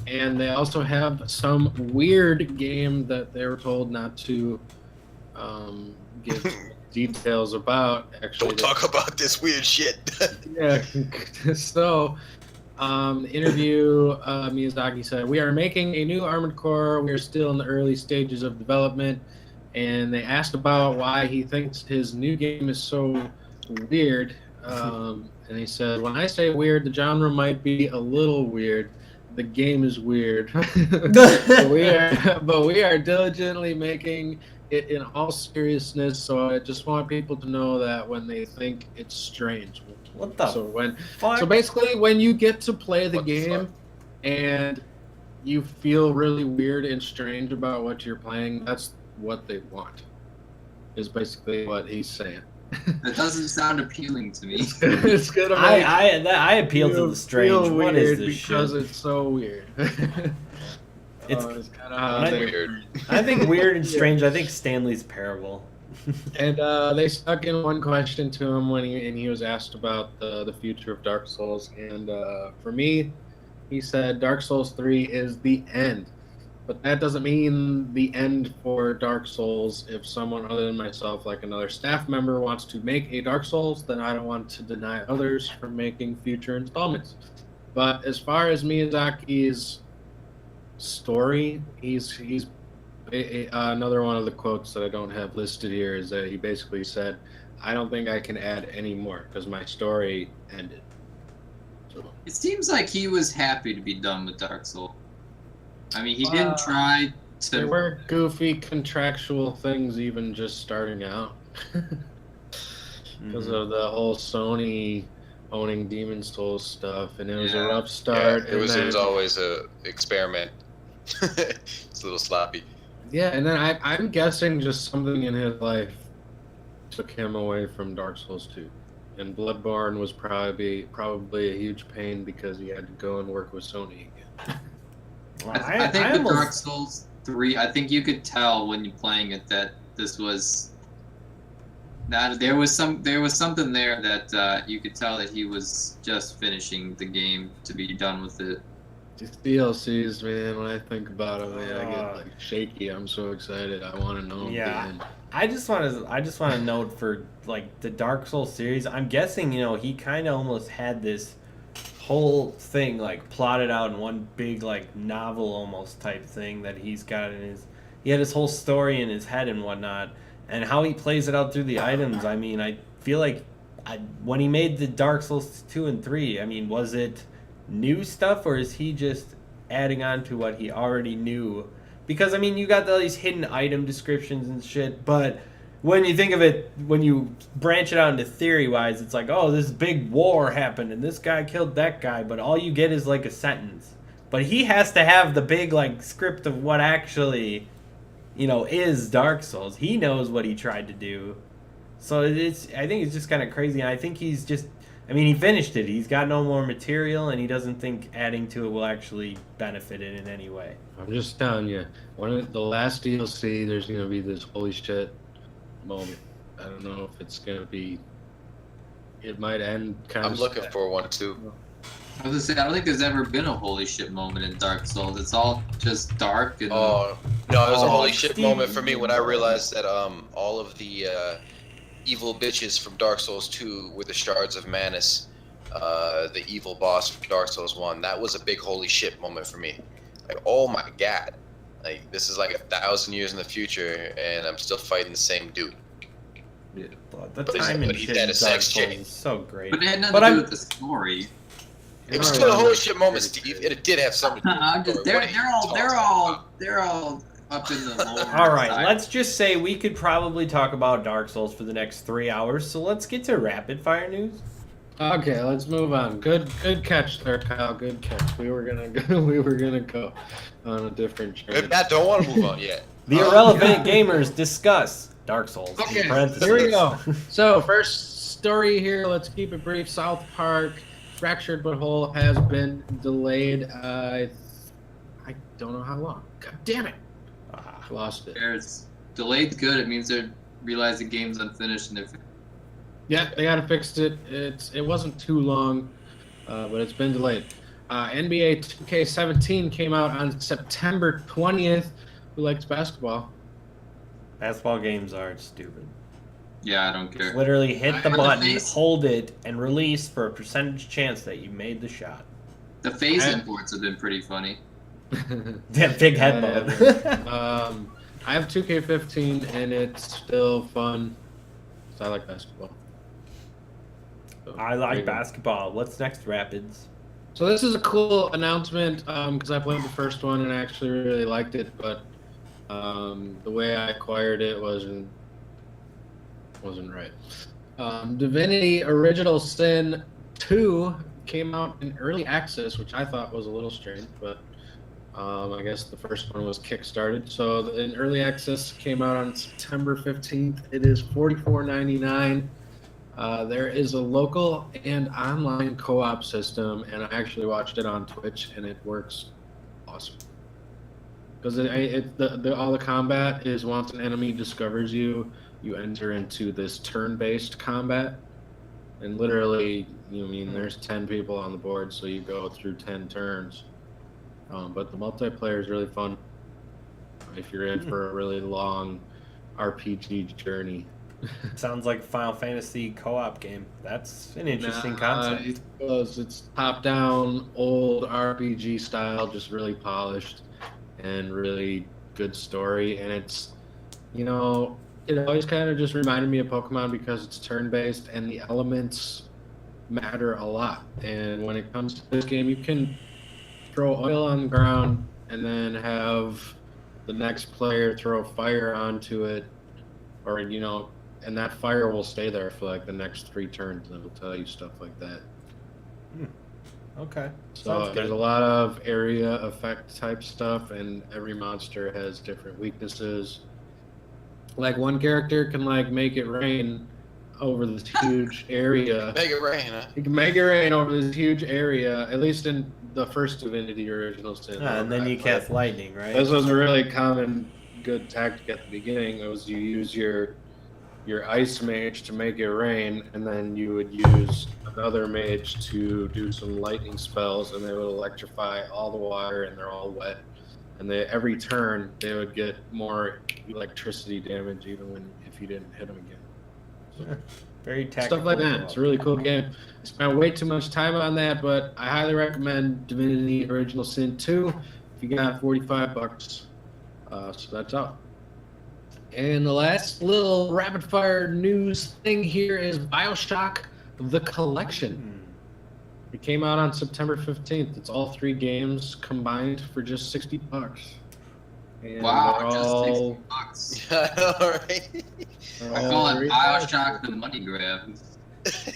and they also have some weird game that they were told not to give details about. Actually, Don't talk about this weird shit. yeah. So, the interview, Miyazaki said, "We are making a new Armored Core. We are still in the early stages of development." And they asked about why he thinks his new game is so weird. And he said, "When I say weird, the genre might be a little weird. The game is weird. but we are diligently making it in all seriousness. So I just want people to know that when they think it's strange." What the fuck? So basically, when you get to play the What the game fuck? and you feel really weird and strange about what you're playing, that's what they want. Is basically what he's saying. That doesn't sound appealing to me. It's gonna make I appeal to you the strange. feel What weird is this because shit? it's so weird. It's It's kind of how I- they Weird. I think weird and Yeah. strange. I think Stanley's Parable. And they stuck in one question to him when he was asked about the future of Dark Souls. And for me, he said Dark Souls 3 is the end. But that doesn't mean the end for Dark Souls. If someone other than myself, like another staff member, wants to make a Dark Souls, then I don't want to deny others from making future installments. But as far as Miyazaki's story, he's another one of the quotes that I don't have listed here is that he basically said, "I don't think I can add any more because my story ended." So, It seems like he was happy to be done with Dark Souls. I mean, he didn't try there to. were goofy contractual things even just starting out because of the whole Sony owning Demon Souls stuff, and it was a Yeah. rough start. it was and then, always a experiment. It's a little sloppy. yeah, and then I'm guessing just something in his life took him away from Dark Souls 2. And Bloodborne was probably a huge pain because he had to go and work with Sony again. I think with Dark Souls 3, I think you could tell when you're playing it that this was. That there was something there that you could tell that he was just finishing the game to be done with it. These DLCs, man, when I think about them, man, I get like shaky. I'm so excited. I want to know. Yeah. Man. I just want to note for like the Dark Souls series. I'm guessing he kind of almost had this whole thing like plotted out in one big like novel almost type thing that he's got in his. He had his whole story in his head and whatnot, and how he plays it out through the items. I mean, I feel like when he made the Dark Souls 2 and 3, I mean, was it new stuff or is he just adding on to what he already knew? Because, I mean, you got all these hidden item descriptions and shit, but when you think of it, when you branch it out into theory-wise, it's like, oh, this big war happened and this guy killed that guy, but all you get is like a sentence. But he has to have the big, like, script of what actually, you know, is Dark Souls. He knows what he tried to do. So I think it's just kind of crazy. And I think he's just, I mean, he finished it. He's got no more material, and he doesn't think adding to it will actually benefit it in any way. I'm just telling you, one of the last DLC, there's gonna be this holy shit moment. I don't know if it's gonna be. It might end kind of. I'm looking for one too. I was gonna say, I don't think there's ever been a holy shit moment in Dark Souls. It's all just dark and. Oh no, it was a holy shit Steve. moment for me when I realized that all of the evil bitches from Dark Souls 2 were the shards of Manus, the evil boss from Dark Souls 1. That was a big holy shit moment for me. Like, oh my god, like this is like 1,000 years in the future, and I'm still fighting the same dude. Yeah, the But time and he shit had in a Dark sex Souls change. is so great. But it had nothing But to do I'm- with the story. It was still a holy shit moment, Steve, and it did have something to do with I'm the just, story. What are you they're all up in the lower. All right, side. let's just say we could probably talk about Dark Souls for the next 3 hours. So let's get to rapid fire news. Okay, let's move on. Good catch there, Kyle. Good catch. We were gonna go on a different journey. I don't want to move on yet. The irrelevant gamers discuss Dark Souls. in Okay, parentheses. here we go. So, first story here. Let's keep it brief. South Park Fractured But Whole has been delayed. I don't know how long. God damn it! Ah, Lost it. It's delayed good. It means they realize the game's unfinished and they're. Yeah, they gotta fix it. It wasn't too long, but it's been delayed. NBA 2K17 came out on September 20th. Who likes basketball? basketball games are stupid. Yeah, I don't care. Literally hit the With the button, face- hold it, and release for a percentage chance that you made the shot. The phase I- imports have been pretty funny. That big headbone. I have 2K15 and it's still fun. So I like basketball. So, I there you like go. basketball. What's next, Rapids? So this is a cool announcement because I played the first one and I actually really liked it, but the way I acquired it wasn't right. Divinity Original Sin 2 came out in early access, which I thought was a little strange, but I guess the first one was kickstarted. So in early access came out on September 15th. It is $44.99. There is a local and online co-op system, and I actually watched it on Twitch, and it works awesome. Because all the combat is once an enemy discovers you, you enter into this turn-based combat, and literally, there's 10 people on the board, so you go through 10 turns. But the multiplayer is really fun if you're in for a really long RPG journey. Sounds like a Final Fantasy co-op game. That's an interesting concept. It's top-down, old RPG style, just really polished and really good story. And it's, it always kind of just reminded me of Pokemon because it's turn-based and the elements matter a lot. And when it comes to this game, you can throw oil on the ground and then have the next player throw fire onto it, or and that fire will stay there for like the next 3 turns, and it'll tell you stuff like that. Okay. So Sounds there's a good. lot of area effect type stuff, and every monster has different weaknesses. Like one character can make it rain over this huge area. Make it rain, huh? You can make it rain over this huge area, at least in the first Divinity Original Sin. And then you cast lightning, right? This was a really common good tactic at the beginning. It was you use your ice mage to make it rain, and then you would use another mage to do some lightning spells, and they would electrify all the water, and they're all wet. And every turn they would get more electricity damage, even if you didn't hit them again. So, Very tactical. stuff like that. It's a really cool game. I spent way too much time on that, but I highly recommend Divinity Original Sin 2 if you got $45. So that's out. And the last little rapid fire news thing here is BioShock The Collection. It came out on September 15th. It's all 3 games combined for just $60. And Wow, they're just all- $60. Yeah, all right. they're I all call it great BioShock prices. the money grab.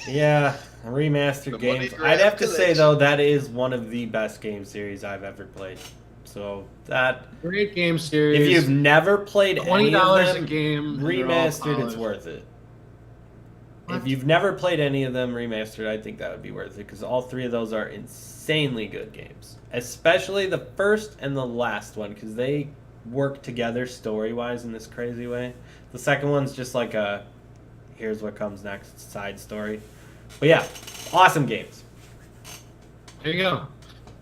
Yeah, remastered The games. money I'd have to grab say though that is one of the best game series I've ever played. So that Great game series. if you've never played any $20 of a them, game, and they're all remastered, it's polished. worth it. What? If you've never played any of them remastered, I think that would be worth it because all 3 of those are insanely good games. Especially the first and the last one because they work together story-wise in this crazy way. The second one's just like a here's what comes next side story. But yeah, awesome games. There you go.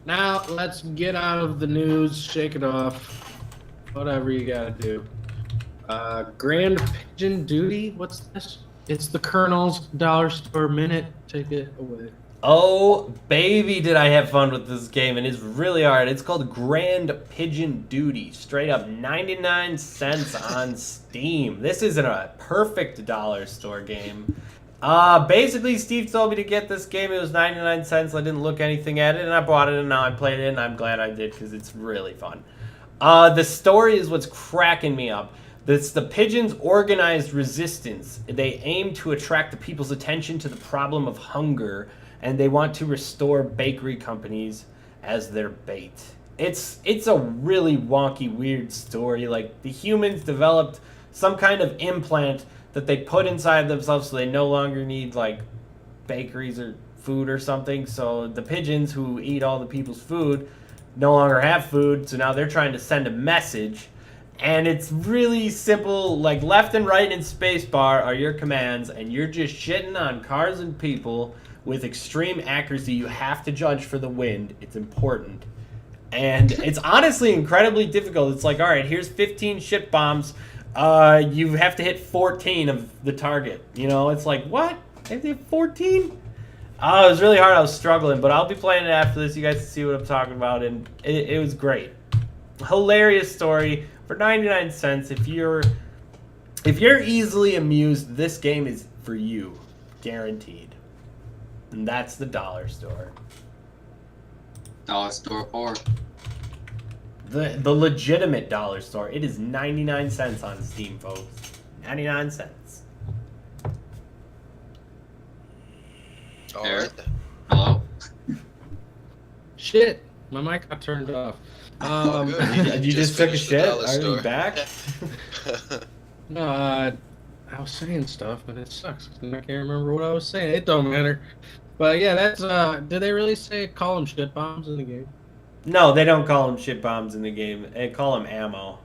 Now let's get out of the news, shake it off, whatever you gotta do. Grand Pigeon Duty. What's this? It's the Colonel's Dollar Store Minute. Take it away. Oh, baby, did I have fun with this game, and it's really hard. It's called Grand Pigeon Duty. Straight up 99 cents on Steam. This isn't a perfect dollar store game. Basically, Steve told me to get this game. It was 99 cents. I didn't look anything at it, and I bought it, and now I played it, and I'm glad I did because it's really fun. The story is what's cracking me up. It's the pigeons' organized resistance. They aim to attract the people's attention to the problem of hunger, and they want to restore bakery companies as their bait. It's a really wonky, weird story. Like, the humans developed some kind of implant that they put inside themselves so they no longer need, like, bakeries or food or something. So the pigeons who eat all the people's food no longer have food, so now they're trying to send a message. And it's really simple, like left and right and spacebar are your commands, and you're just shitting on cars and people with extreme accuracy. You have to judge for the wind. It's important. And it's honestly incredibly difficult. It's like, all right, here's 15 shit bombs. You have to hit 14 of the target. You know, it's like, what? I have to hit 14? Oh, it was really hard. I was struggling, but I'll be playing it after this. You guys can see what I'm talking about, and it was great. Hilarious story for 99 cents. If you're easily amused, this game is for you, guaranteed. And that's the dollar store. Dollar store whore. The legitimate dollar store. It is 99 cents on Steam, folks. 99 cents. All Eric? right then. Hello? Shit, my mic got turned off. Oh, good. You just took a finished the shit? dollar Are you store. back? No, I was saying stuff, but it sucks. 'Cause I can't remember what I was saying. It don't matter. But yeah, that's. Did they really say call them shit bombs in the game? No, they don't call them shit bombs in the game. They call them ammo.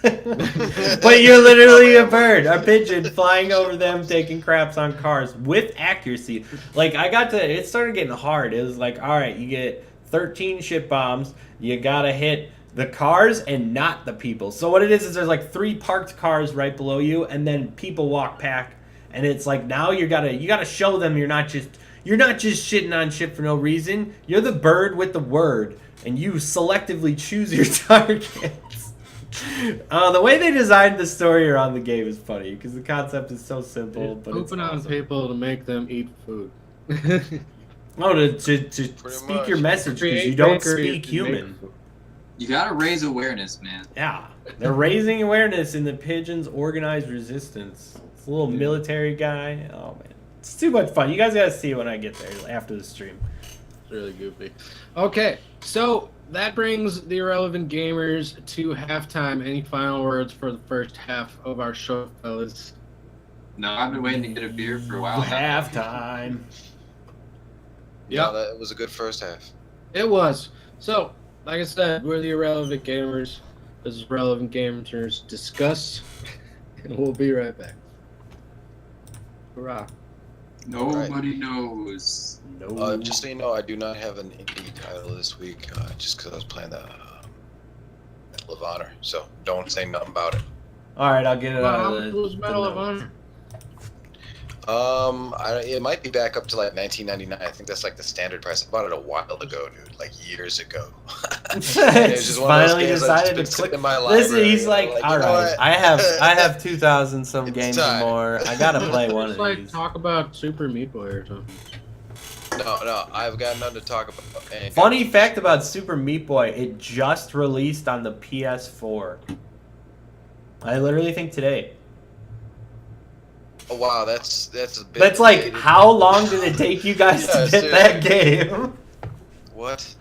But you're literally a bird, a pigeon flying over them, taking craps on cars with accuracy. Like, it started getting hard. It was like, all right, you get 13 shit bombs. You gotta hit the cars and not the people. So what it is there's like 3 parked cars right below you, and then people walk past, and it's like now you gotta show them you're not just shitting on shit for no reason. You're the bird with the word, and you selectively choose your targets. The way they designed the story around the game is funny because the concept is so simple, but it's Open on awesome. people to make them eat food. Oh, to speak much. your message because Create you don't bakeries speak to make human. food. You gotta raise awareness, man. Yeah, they're raising awareness in the pigeons' organized resistance. It's a little military guy. Oh man, it's too much fun. You guys gotta see it when I get there after the stream. It's really goofy. Okay, so that brings the Irrelevant Gamers to halftime. Any final words for the first half of our show, fellas? No, I've been waiting to get a beer for a while now. Halftime. Yeah, that was a good first half. It was. So, like I said, we're the Irrelevant Gamers. This is Relevant Gamers Discuss, and we'll be right back. Hurrah. Nobody knows. No. Just so you know, I do not have an indie title this week, just because I was playing the Medal of Honor. So don't say nothing about it. All right, I'll get it out How of much the. was Medal of notes. Honor? It might be back up to like 19.99. I think that's like the standard price. I bought it a while ago, dude. Like years ago. Just just one of those finally games decided been to sitting quit. in my Listen, library, he's and like, I'm like, all you know right, what? I have 2,000 some It's games time. or more. I gotta play one of Just like these. talk about Super Meat Boy or something. No, I've got nothing to talk about. And Funny fact about Super Meat Boy, it just released on the PS4. I literally think today. Oh, wow, that's a bit. That's like, dated. how long did it take you guys Yeah, to get that game? What?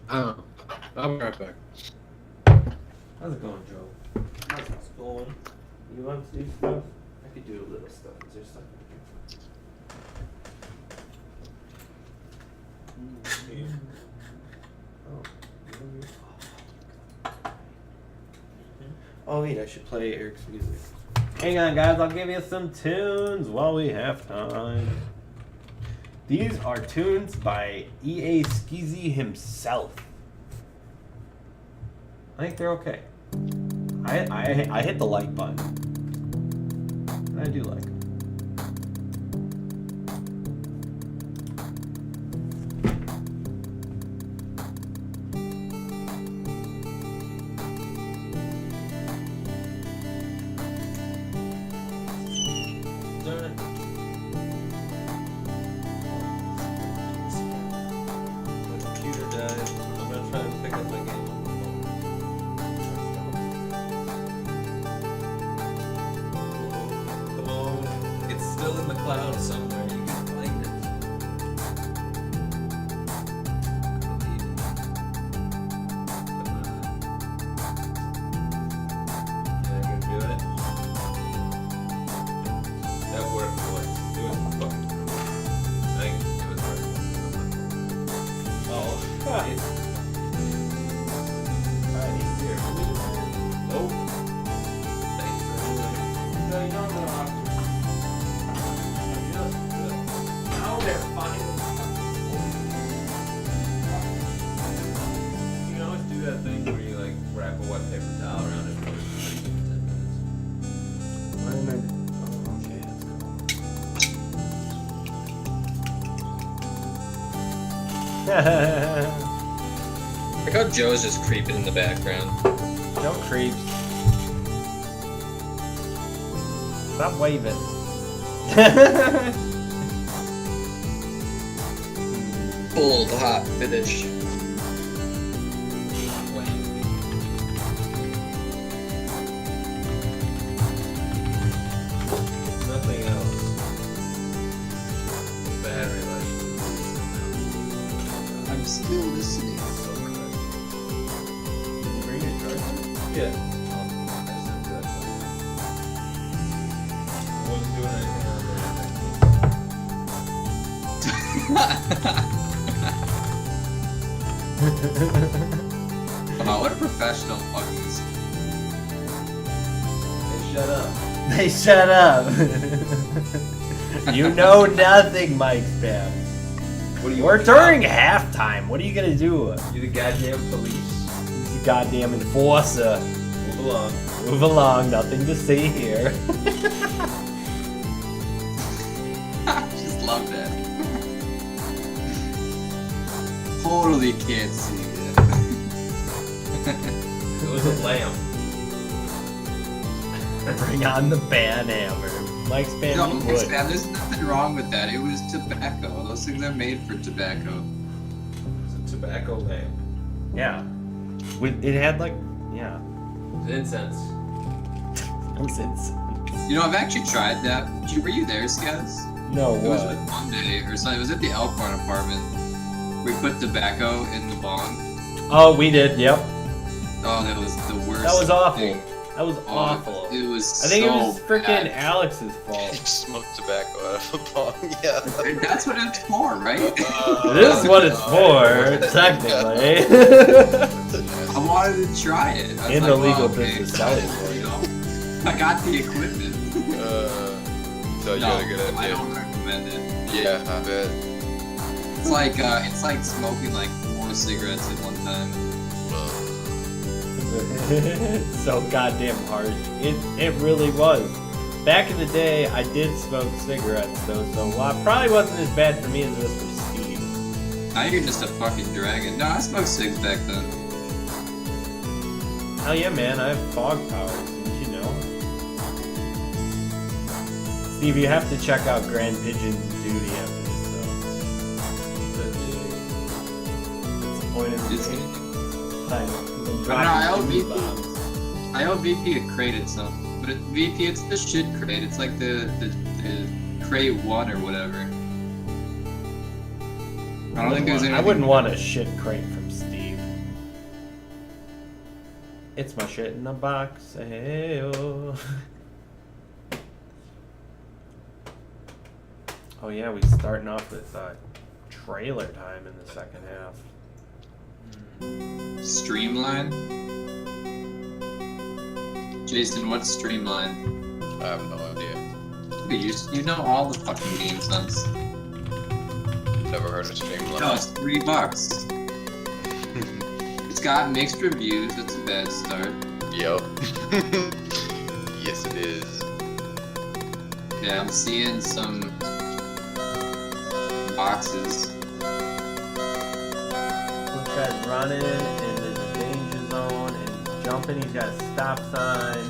Oh, I'll be right back. How's it going, Joe? How's it going? You want to do stuff? I could do a little stuff. Is there stuff in here? Oh wait, I should play Eric's music. Hang on, guys, I'll give you some tunes while we have time. These are tunes by EA Skeezy himself. I think they're okay. I hit the like button. I do like them. My computer died. I'm gonna try and pick up my game on the phone. Come on. It's still in the cloud somewhere. You can find it. Yeah, I can do it. That worked once. It was fucking cool. I think it was hard. Oh, right. Alright, he's here. Nope. Thanks for everything. No, you know I'm gonna have to. Just good. Now they're finally. You can always do that thing where you like wrap a wet paper towel around it for 10 minutes. Why am I? Oh, okay, that's cool. Look how Joe's just creeping in the background. No creeps. Stop waving. Cold, hot finish. Nothing else. Battery life. I'm still listening. Bring your charger? Yeah. Wasn't doing anything on Wow, what a professional fucking. Hey, shut up. They shut up. You know nothing, Mike Spam. What are you? We're during halftime. What are you gonna do? You the goddamn police. He's a goddamn enforcer. Move along. Move along. Nothing to see here. I just love that. Totally can't see that. It was a lamb. Bring on the ban hammer. Mike Spam, No, you Mike would. Spam, there's nothing wrong with that. It was tobacco. Those things are made for tobacco. It's a tobacco lamp. Yeah. It had like, yeah. It's incense. Nonsense. You know, I've actually tried that. Were you there, Skaz? No, It was what? with Monday or something. It was at the Elkhorn apartment. We put tobacco in the bong. Oh, we did. Yep. Oh, that was the worst. That was awful. thing. That was Oh, awful. It was. I think it so was freaking bad. Alex's He fault. smoked tobacco out of a bong. Yeah. And that's what it's for, right? It is what it's for, technically. I wanted to try it. I was In the like, legal well, okay, business, sell it for you you. know, I got the equipment. So you No, got a good I idea. don't recommend it. Yeah, I bet. It's like smoking like 4 cigarettes at one time. It's a So goddamn harsh. It really was. Back in the day, I did smoke cigarettes though, so it probably wasn't as bad for me as it was for Steve. Now you're just a fucking dragon. No, I smoked cigs back then. Hell yeah, man! I have fog powers. Didn't you know? Steve, you have to check out Grand Pigeon's duty after this, though. It's the point of the It's- game. I owe VP a crate at some. But VP, it's the shit crate. It's like the crate 1 or whatever. I don't think there's anything. I wouldn't want a shit crate from Steve. It's my shit in a box. Hey-oh. Oh yeah, we starting off with trailer time in the second half. Streamline? Jason, what's Streamline? I have no idea. Dude, you know all the fucking game sense. Never heard of Streamline. No, it's $3. It's got mixed reviews. That's a bad start. Yup. Yes, it is. Yeah, I'm seeing some boxes. This guy's running and there's a danger zone and he's jumping. He's got a stop sign.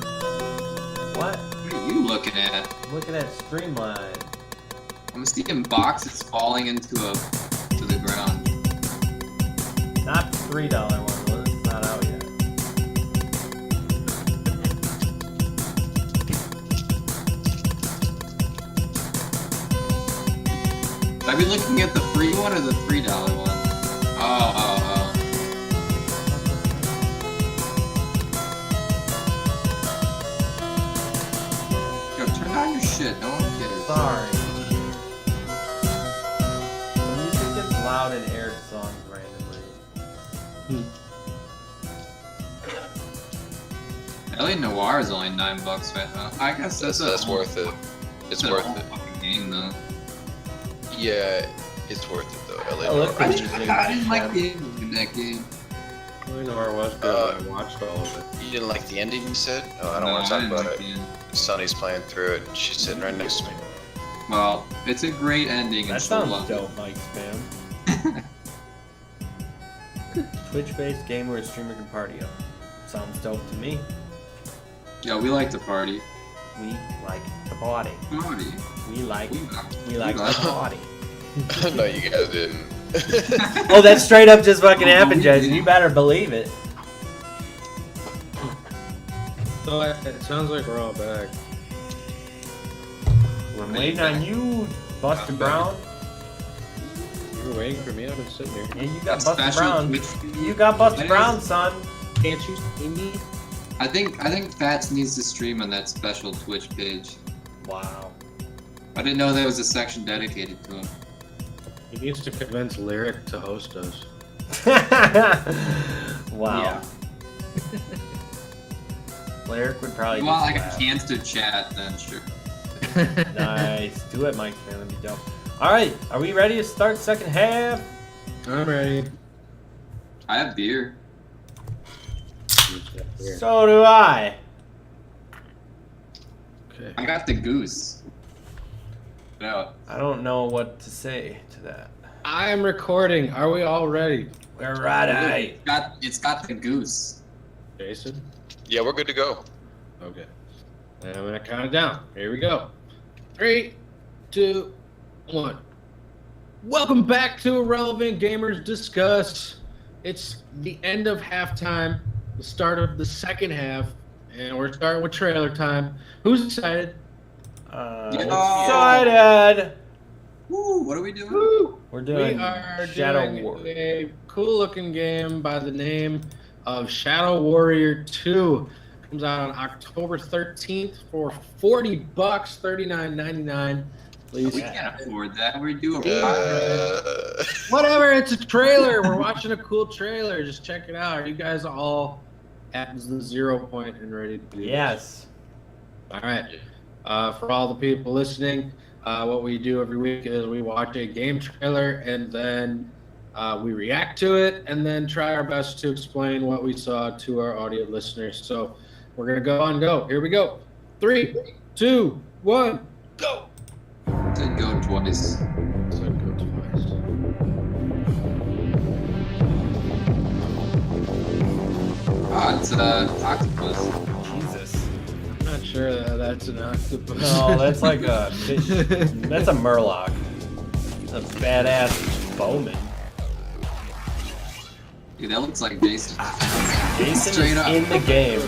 What? What are you looking at? Look at that streamline. I'm seeing boxes falling into the ground. Not the $3 one. Well, it's not out yet. Should I be looking at the free one or the $3 one? Oh. Yo, turn down your shit. No one cares. Sorry. The music gets loud in Eric songs randomly. LA Noir is only $9 right now. I guess That's a- worth it. It's that's a worth whole it. fucking game though. Yeah, it's worth it though. LA Oh, look, Noir. I didn't like the ending in that game. I know where I was, but I watched all of it. You didn't like the ending, you said? Oh, I don't No, want to talk didn't about like it. the end. Sonny's playing through it, and she's sitting right next to me. Well, it's a great ending. That and she'll sounds love it. dope, Mike Spam. Twitch-based game where a streamer can party up. Sounds dope to me. Yeah, we like to party. We like to party. Party. We like We to like- party. No, you guys didn't. Oh, that straight up just fucking happened, Jason. You better believe it. So it sounds like we're all back. I'm waiting on you, Buster Brown. You were waiting for me. I've been sitting here. Yeah, you got Special Buster Brown. Twitch- You got Buster That Brown, is- son. Can't you see me? I think Fats needs to stream on that special Twitch page. Wow. I didn't know there was a section dedicated to him. He needs to convince Lyric to host us. Wow. Yeah. Lyric would probably You want just like a laugh. cancer chat, then sure. Nice. Do it, Mike, man. That'd be dope. Alright, are we ready to start second half? I'm ready. I have beer. So do I. Okay. I got the goose. No. I don't know what to say to that. I am recording. Are we all ready? We're ready. It's got the goose. Jason? Yeah, we're good to go. Okay. And I'm gonna count it down. Here we go. 3, 2, 1. Welcome back to Irrelevant Gamers Discuss. It's the end of halftime, the start of the second half, and we're starting with trailer time. Who's excited? Excited. Woo, what are we doing? Woo! We're We doing are Shadow doing War. a cool-looking game by the name of Shadow Warrior 2. Comes out on October 13th for $40, $39.99. Please. We can't afford that. We're doing Whatever, it's a trailer. We're watching a cool trailer. Just check it out. Are you guys all at the 0 point and ready to do this? Yes. All right. For all the people listening, what we do every week is we watch a game trailer and then We react to it and then try our best to explain what we saw to our audio listeners. So we're gonna go. Here we go. 3, 2, 1, go. Did go twice. Said go twice. Ah, it's octopus. Jesus. I'm not sure that's an octopus. No, that's like a fish. That's a murloc. It's a badass bowman. Dude, that looks like Jason. Jason Straight is up. in the game.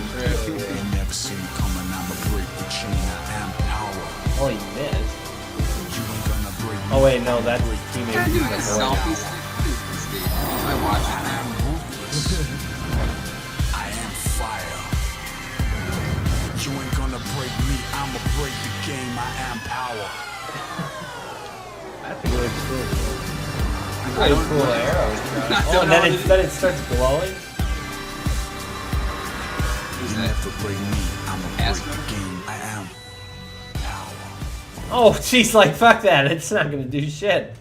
Never seen me coming, I'ma break the chain, I am power. Oh, he missed. You ain't gonna break me. Oh wait, no, that's his Can I teammate. do like a selfie stick? What is this game? I watch I it. am ruthless. I am fire. You ain't gonna break me, I'ma break the game, I am power. That's really cool. I Really don't cool know. arrows. I Oh, don't and know then what then it starts glowing. Who's You that? never break me, I'ma break Aspen? the game, I am power. Oh, jeez, like fuck that. It's not gonna do shit.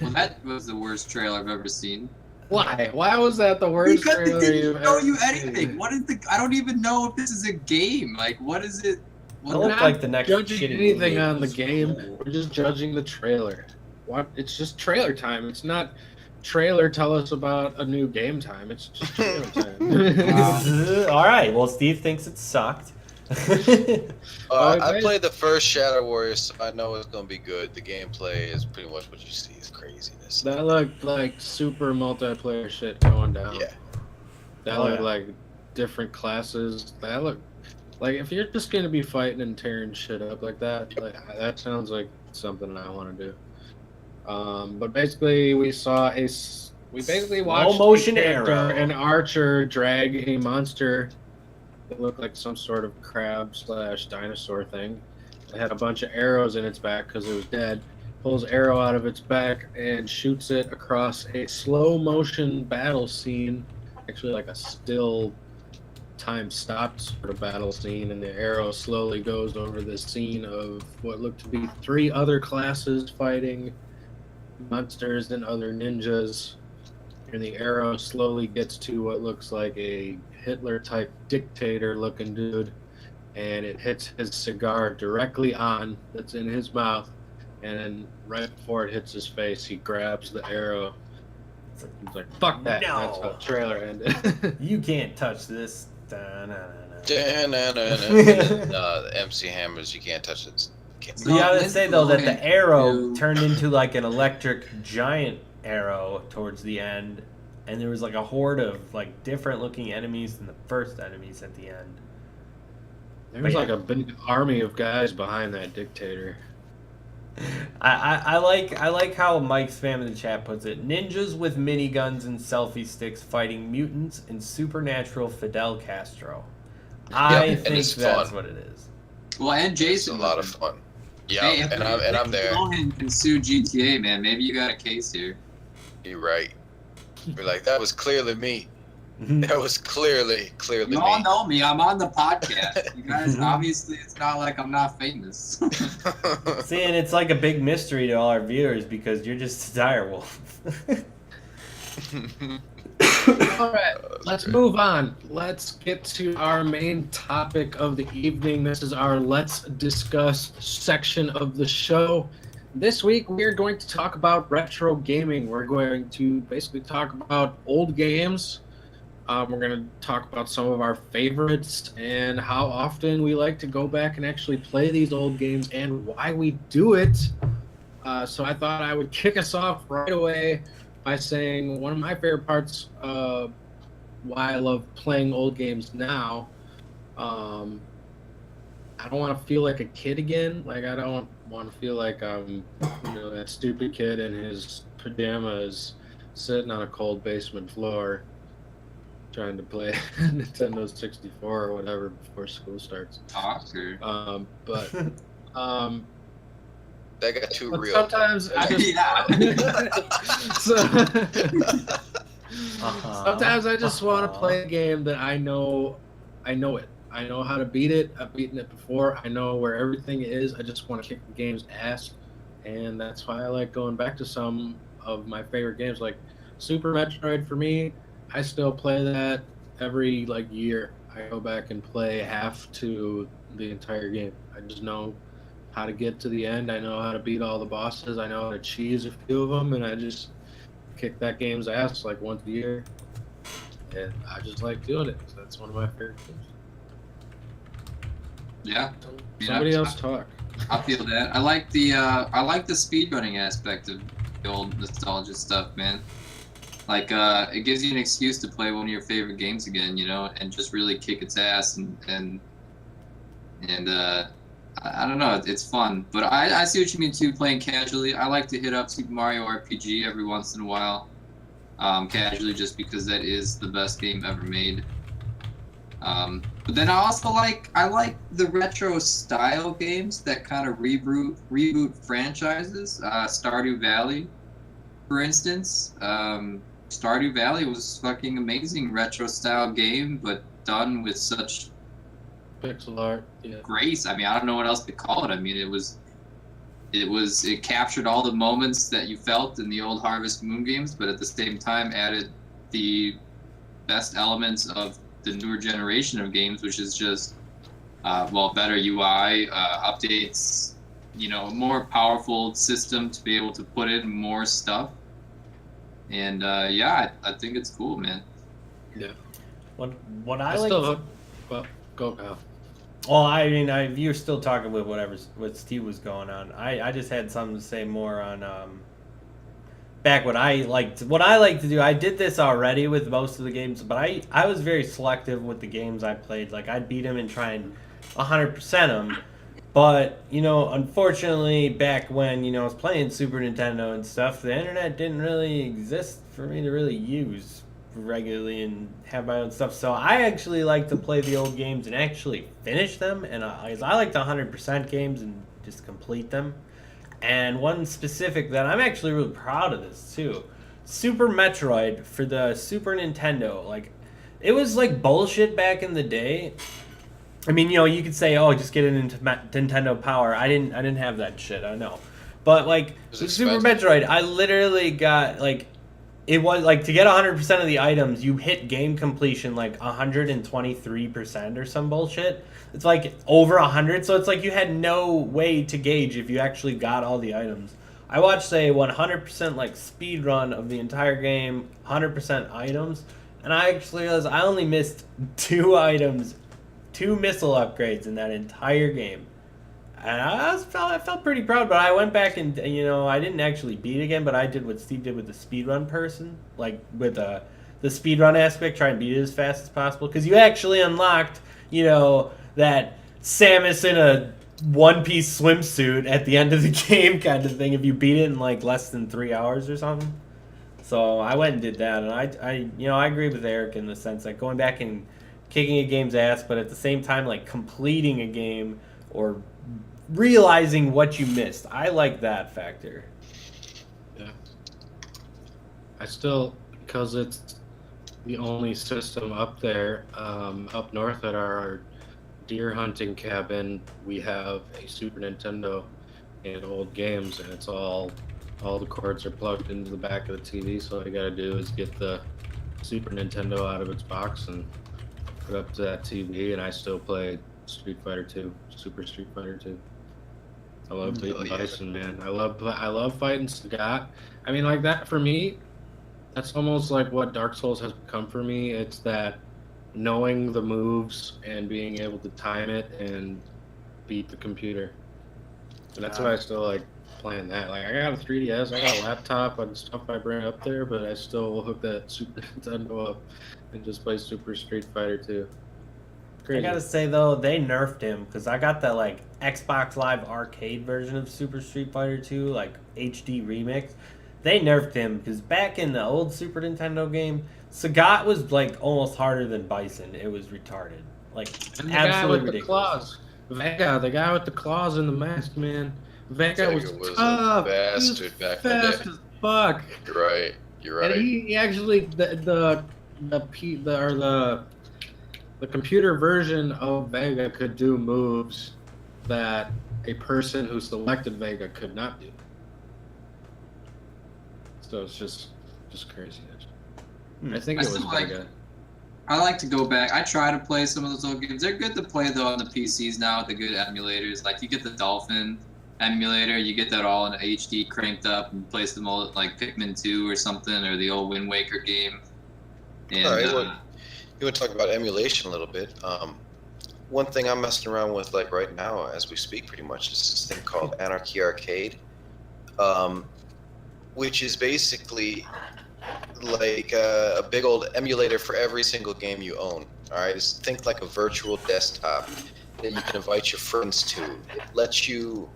Well, that was the worst trailer I've ever seen. Why? Why was that the worst Because it trailer didn't you've show ever you seen? anything. What is the? I don't even know if this is a game. Like, what is it? It What looked not like the next judging shitty anything movie. on the game. We're just judging the trailer. What? It's just trailer time. It's not trailer. Tell us about a new game time. It's just trailer time. All right. Well, Steve thinks it sucked. I played the first Shadow Warriors, so I know it's gonna be good. The gameplay is pretty much what you see is craziness. That looked like super multiplayer shit going down. Yeah. That Oh, looked yeah. like different classes. That looked like if you're just gonna be fighting and tearing shit up like that, like that sounds like something I want to do. But basically, we basically watched motion a character, arrow. an archer drag a monster that looked like some sort of crab / dinosaur thing. It had a bunch of arrows in its back because it was dead. Pulls arrow out of its back and shoots it across a slow motion battle scene, actually like a still time stopped sort of battle scene, and the arrow slowly goes over the scene of what looked to be 3 other classes fighting monsters and other ninjas, and the arrow slowly gets to what looks like a Hitler type dictator looking dude, and it hits his cigar directly on that's in his mouth, and then right before it hits his face he grabs the arrow. He's like, fuck that. No. That's how the trailer ended. You can't touch this. The MC hammers, you can't touch it. Can't You gotta let's say though that go the arrow into- turned into like an electric giant arrow towards the end, and there was like a horde of like different looking enemies than the first enemies at the end. There's like a big army of guys behind that dictator. I like how Mike's fam in the chat puts it: ninjas with miniguns and selfie sticks fighting mutants and supernatural Fidel Castro. I and think it's that's fun. what it is. Well, and It's Jason. a lot of was in- fun. Yeah, Hey, if and I'm there. Cohen can sue GTA, man. Maybe you got a case here. You're right. You're like, that was clearly me. That was clearly You all me. know me. I'm on the podcast. You guys, obviously, it's not like I'm not famous. See, and it's like a big mystery to all our viewers because you're just a direwolf. All right, let's move on. Let's get to our main topic of the evening. This is our Let's Discuss section of the show. This week, we are going to talk about retro gaming. We're going to basically talk about old games. We're going to talk about some of our favorites and how often we like to go back and actually play these old games and why we do it. So I thought I would kick us off right away by saying one of my favorite parts why I love playing old games now. I don't want to feel like a kid again. Like, I don't want to feel like I'm, that stupid kid in his pajamas sitting on a cold basement floor trying to play Nintendo 64 or whatever before school starts. Talker. But That got too but real. sometimes I just sometimes I just want to play a game that I know it. I know how to beat it. I've beaten it before. I know where everything is. I just want to kick the game's ass, and that's why I like going back to some of my favorite games. Like Super Metroid for me, I still play that every like year. I go back and play half to the entire game. I just know how to get to the end. I know how to beat all the bosses. I know how to cheese a few of them, and I just kick that game's ass like once a year. And I just like doing it. So that's one of my favorite games. Yeah. Somebody else talk. I feel that. I like the speedrunning aspect of the old nostalgia stuff, man. Like it gives you an excuse to play one of your favorite games again, you know, and just really kick its ass and I don't know, it's fun. But I see what you mean too, playing casually. I like to hit up Super Mario RPG every once in a while. Casually, just because that is the best game ever made. But then I like the retro style games that kind of reboot franchises. Stardew Valley, for instance. Stardew Valley was fucking amazing retro style game, but done with such Pixel art, yeah. grace. I mean, I don't know what else to call it. I mean, it captured all the moments that you felt in the old Harvest Moon games, but at the same time added the best elements of the newer generation of games, which is just better UI, updates, you know, a more powerful system to be able to put in more stuff. And I think it's cool, man. Yeah. What I I like. still, well, go Kyle. Well, I mean, you're still talking with what Steve was going on. I just had something to say more on back what I like to do. I did this already with most of the games, but I was very selective with the games I played. Like I'd beat them and try and 100% them. But, you know, unfortunately, back when, you know, I was playing Super Nintendo and stuff, the internet didn't really exist for me to really use regularly and have my own stuff. So I actually like to play the old games and actually finish them. And I like the 100% games and just complete them. And one specific that I'm actually really proud of this, too. Super Metroid for the Super Nintendo. Like, it was like bullshit back in the day. I mean, you know, you could say, "Oh, just get it into Nintendo Power." I didn't have that shit. I know, but like with Super Metroid, I literally got like, it was like to get 100% of the items, you hit game completion like 123% or some bullshit. It's like over 100, so it's like you had no way to gauge if you actually got all the items. I watched a 100% like speed run of the entire game, 100% items, and I actually realized I only missed 2 items. 2 missile upgrades in that entire game, and I felt pretty proud. But I went back and, you know, I didn't actually beat again, but I did what Steve did with the speedrun person, like with the speedrun aspect, try and beat it as fast as possible, because you actually unlocked, you know, that Samus in a one-piece swimsuit at the end of the game kind of thing if you beat it in like less than 3 hours or something. So I went and did that, and I agree with Eric in the sense that going back and kicking a game's ass, but at the same time, like, completing a game or realizing what you missed. I like that factor. Yeah. I still, because it's the only system up there, up north at our deer hunting cabin, we have a Super Nintendo and old games, and it's all the cords are plugged into the back of the TV, so all you gotta do is get the Super Nintendo out of its box and put up to that TV, and I still play Street Fighter 2, Super Street Fighter 2. I love beating Bison, man. I love fighting Scott. I mean, like that for me, that's almost like what Dark Souls has become for me. It's that knowing the moves and being able to time it and beat the computer. And that's why I still like playing that. Like I got a 3DS, I got a laptop and stuff I bring up there, but I still will hook that Super Nintendo up and just play Super Street Fighter 2. Crazy. I gotta say though, they nerfed him because I got the like Xbox Live Arcade version of Super Street Fighter 2, like HD remix. They nerfed him because back in the old Super Nintendo game, Sagat was like almost harder than Bison. It was retarded, like and the absolutely guy with ridiculous. The claws, Vega, the guy with the claws in the mask, man. Vega was a tough. bastard back in the fast day. as fuck. You're right. And he actually the computer version of Vega could do moves that a person who selected Vega could not do. So it's just crazy. Hmm. I think I it was still like- Vega. I like to go back. I try to play some of those old games. They're good to play though on the PCs now with the good emulators. Like you get the Dolphin emulator, you get that all in HD cranked up and play some old like Pikmin 2 or something, or the old Wind Waker game. And All right, you want to talk about emulation a little bit? One thing I'm messing around with like right now, as we speak, pretty much, is this thing called Anarchy Arcade, which is basically like a big old emulator for every single game you own. All right, just think like a virtual desktop that you can invite your friends to. It lets you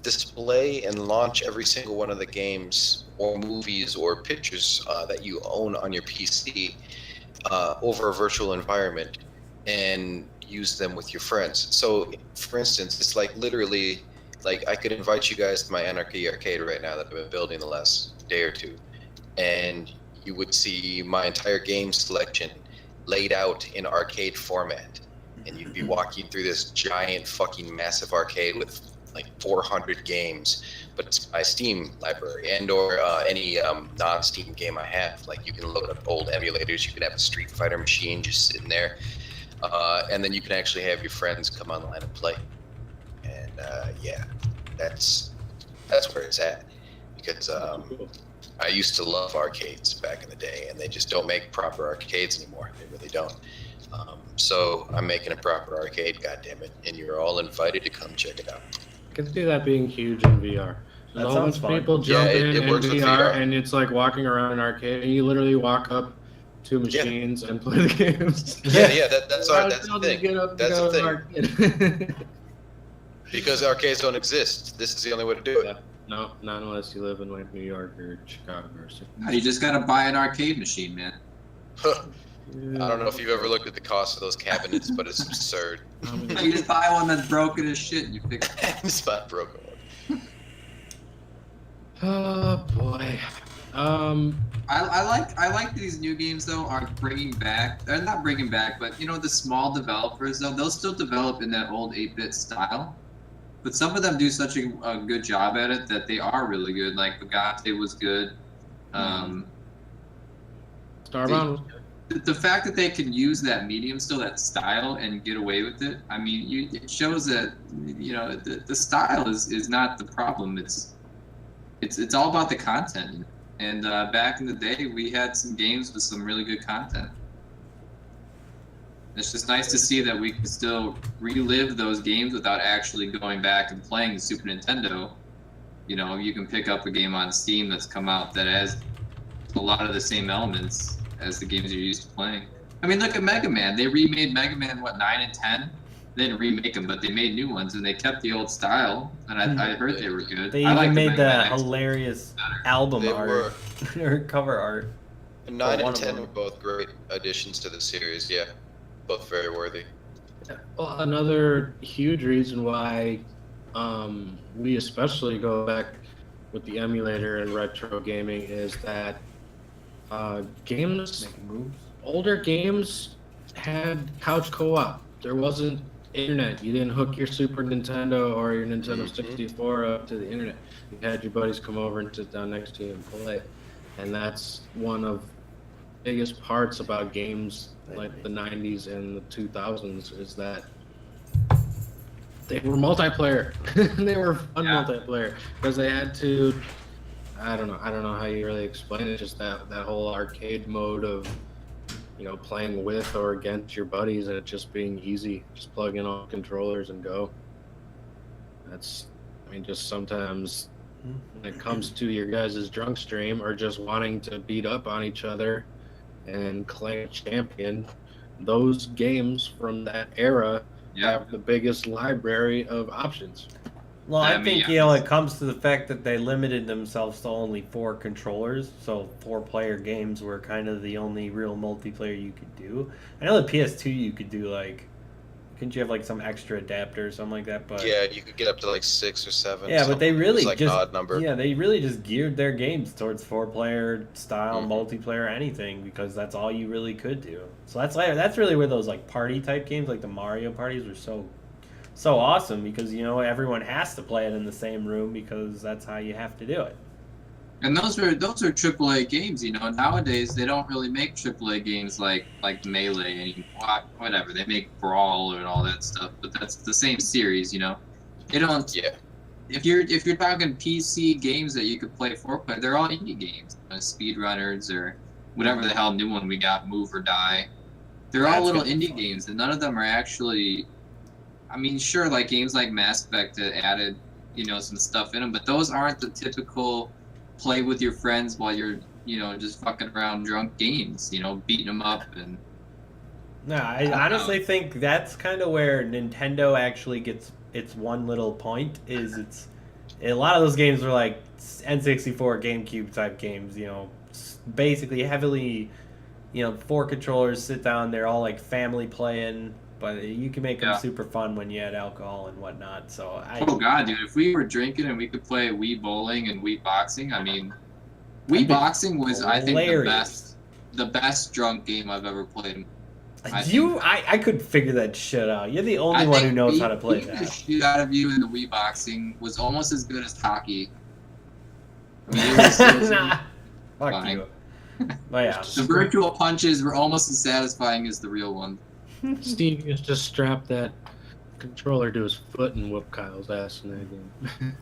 display and launch every single one of the games or movies or pictures that you own on your PC over a virtual environment and use them with your friends. So, for instance, it's like literally, like I could invite you guys to my Anarchy Arcade right now that I've been building the last day or two, and you would see my entire game selection laid out in arcade format, and you'd be walking through this giant fucking massive arcade with like 400 games, but it's my Steam library and or any non-Steam game I have. Like you can load up old emulators, you can have a Street Fighter machine just sitting there, and then you can actually have your friends come online and play. And yeah, that's where it's at, because I used to love arcades back in the day, and they just don't make proper arcades anymore. They really don't. So I'm making a proper arcade, goddammit, and you're all invited to come check it out. I can see that being huge in VR. That A whole sounds bunch fun. of people jump Yeah, it in works with VR, VR. and it's like walking around an arcade, and you literally walk up to machines and play the games. Yeah, that's the How do you thing. get up to That's go the to thing. arcade? Because arcades don't exist. This is the only way to do it. No, not unless you live in like New York or Chicago or something. No, you just gotta buy an arcade machine, man. I don't know if you've ever looked at the cost of those cabinets, but it's absurd. You just buy one that's broken as shit and you fix it. It's not broken one. Oh boy. I like these new games though are bringing back. They're not bringing back, but you know the small developers though they'll still develop in that old 8-bit style, but some of them do such a good job at it that they are really good. Like Bagate was good. Starbound. The fact that they can use that medium still, that style, and get away with it. I mean, it shows that you know the style is not the problem. It's all about the content. And back in the day, we had some games with some really good content. It's just nice to see that we can still relive those games without actually going back and playing the Super Nintendo. You know, you can pick up a game on Steam that's come out that has a lot of the same elements as the games you're used to playing. I mean, look at Mega Man. They remade Mega Man, 9 and 10? They didn't remake them, but they made new ones, and they kept the old style, and I heard they were good. They I even like made Mega the Man X hilarious better. album They art or cover art. 9 one and of 10 them. were both great additions to the series. Yeah, both very worthy. Well, another huge reason why we especially go back with the emulator and retro gaming is that games, Making moves. older games had couch co-op. There wasn't internet. You didn't hook your Super Nintendo or your Nintendo 64 up to the internet. You had your buddies come over and sit down next to you and play. And that's one of the biggest parts about games like the 90s and the 2000s is that they were multiplayer. They were fun multiplayer because they had to. I don't know how you really explain it. Just that whole arcade mode of, you know, playing with or against your buddies and it just being easy. Just plug in all controllers and go. Just sometimes when it comes to your guys' drunk stream or just wanting to beat up on each other and claim a champion, those games from that era have the biggest library of options. Well, I I mean, think, you know, it comes to the fact that they limited themselves to only 4 controllers, so 4-player games were kind of the only real multiplayer you could do. I know the PS2 you could do, like, couldn't you have, like, some extra adapter or something like that? But Yeah, you could get up to like 6 or 7. yeah, but they really it was like just, an odd number. yeah, they really just geared their games towards 4-player style, multiplayer, anything, because that's all you really could do. So that's really where those, like, party-type games, like the Mario parties, were so awesome because, you know, everyone has to play it in the same room because that's how you have to do it. And those are AAA games, you know. Nowadays they don't really make AAA games like Melee anymore. Whatever, they make Brawl and all that stuff, but that's the same series, you know. They don't. Yeah. If you're talking PC games that you could play 4-player, they're all indie games, speedrunners or whatever the hell new one we got, Move or Die. They're all That's little gonna be indie fun. games, and none of them are actually. I mean, sure, like games like Mass Effect that added, you know, some stuff in them, but those aren't the typical play with your friends while you're, you know, just fucking around drunk games, you know, beating them up and. No, I honestly think that's kind of where Nintendo actually gets its one little point. Is it's a lot of those games are like N64, GameCube type games. You know, basically heavily, you know, 4 controllers sit down. They're all like family playing, but you can make them Yeah. super fun when you add alcohol and whatnot. So Oh god, dude! If we were drinking and we could play Wii bowling and Wii boxing, I mean, Wii That'd be boxing was, I think, hilarious. the best drunk game I've ever played. I could figure that shit out. You're the only I one who think knows how to play beating the that. shit out of you in the Wii boxing was almost as good as hockey. I mean, it was Nah, fuck fine. you. But yeah. The virtual punches were almost as satisfying as the real one. Steve used to strap that controller to his foot and whoop Kyle's ass in that game.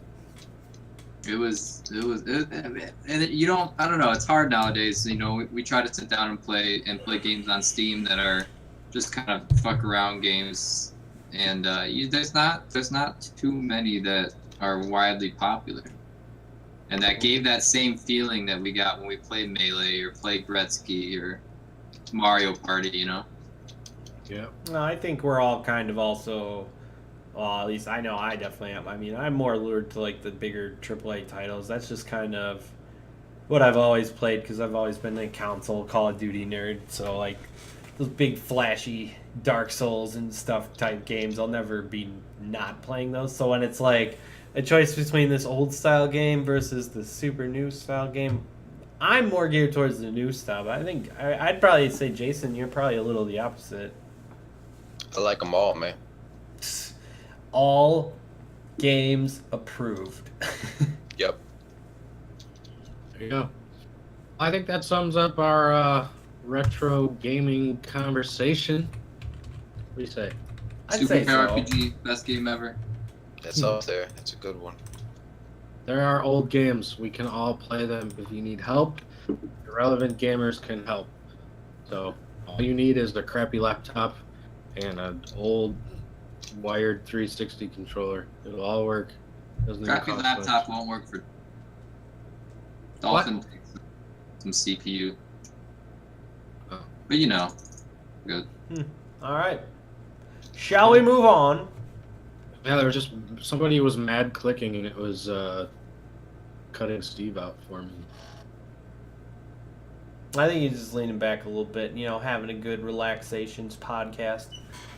And you don't, I don't know, it's hard nowadays. You know, we try to sit down and play games on Steam that are just kind of fuck around games, and there's not too many that are widely popular, and that gave that same feeling that we got when we played Melee or played Gretzky or Mario Party. You know. Yeah. No, I think we're all kind of also, well, at least I know I definitely am. I mean, I'm more allured to like the bigger AAA titles. That's just kind of what I've always played because I've always been a console Call of Duty nerd. So like those big flashy Dark Souls and stuff type games, I'll never be not playing those. So when it's like a choice between this old style game versus the super new style game, I'm more geared towards the new style. But I think I'd probably say, Jason, you're probably a little the opposite. I like them all, man. All games approved. Yep. There you go. I think that sums up our retro gaming conversation. What do you say? I'd Super say so. RPG, best game ever. That's up there. That's a good one. There are old games. We can all play them. If you need help, irrelevant gamers can help. So all you need is a crappy laptop and an old wired 360 controller. It'll all work. Doesn't even Crappy cost laptop much. won't work for Dolphin takes some CPU. Oh. But you know, good. All right. Shall we move on? Yeah, there was just somebody was mad clicking and it was cutting Steve out for me. I think he's just leaning back a little bit, you know, having a good relaxations podcast.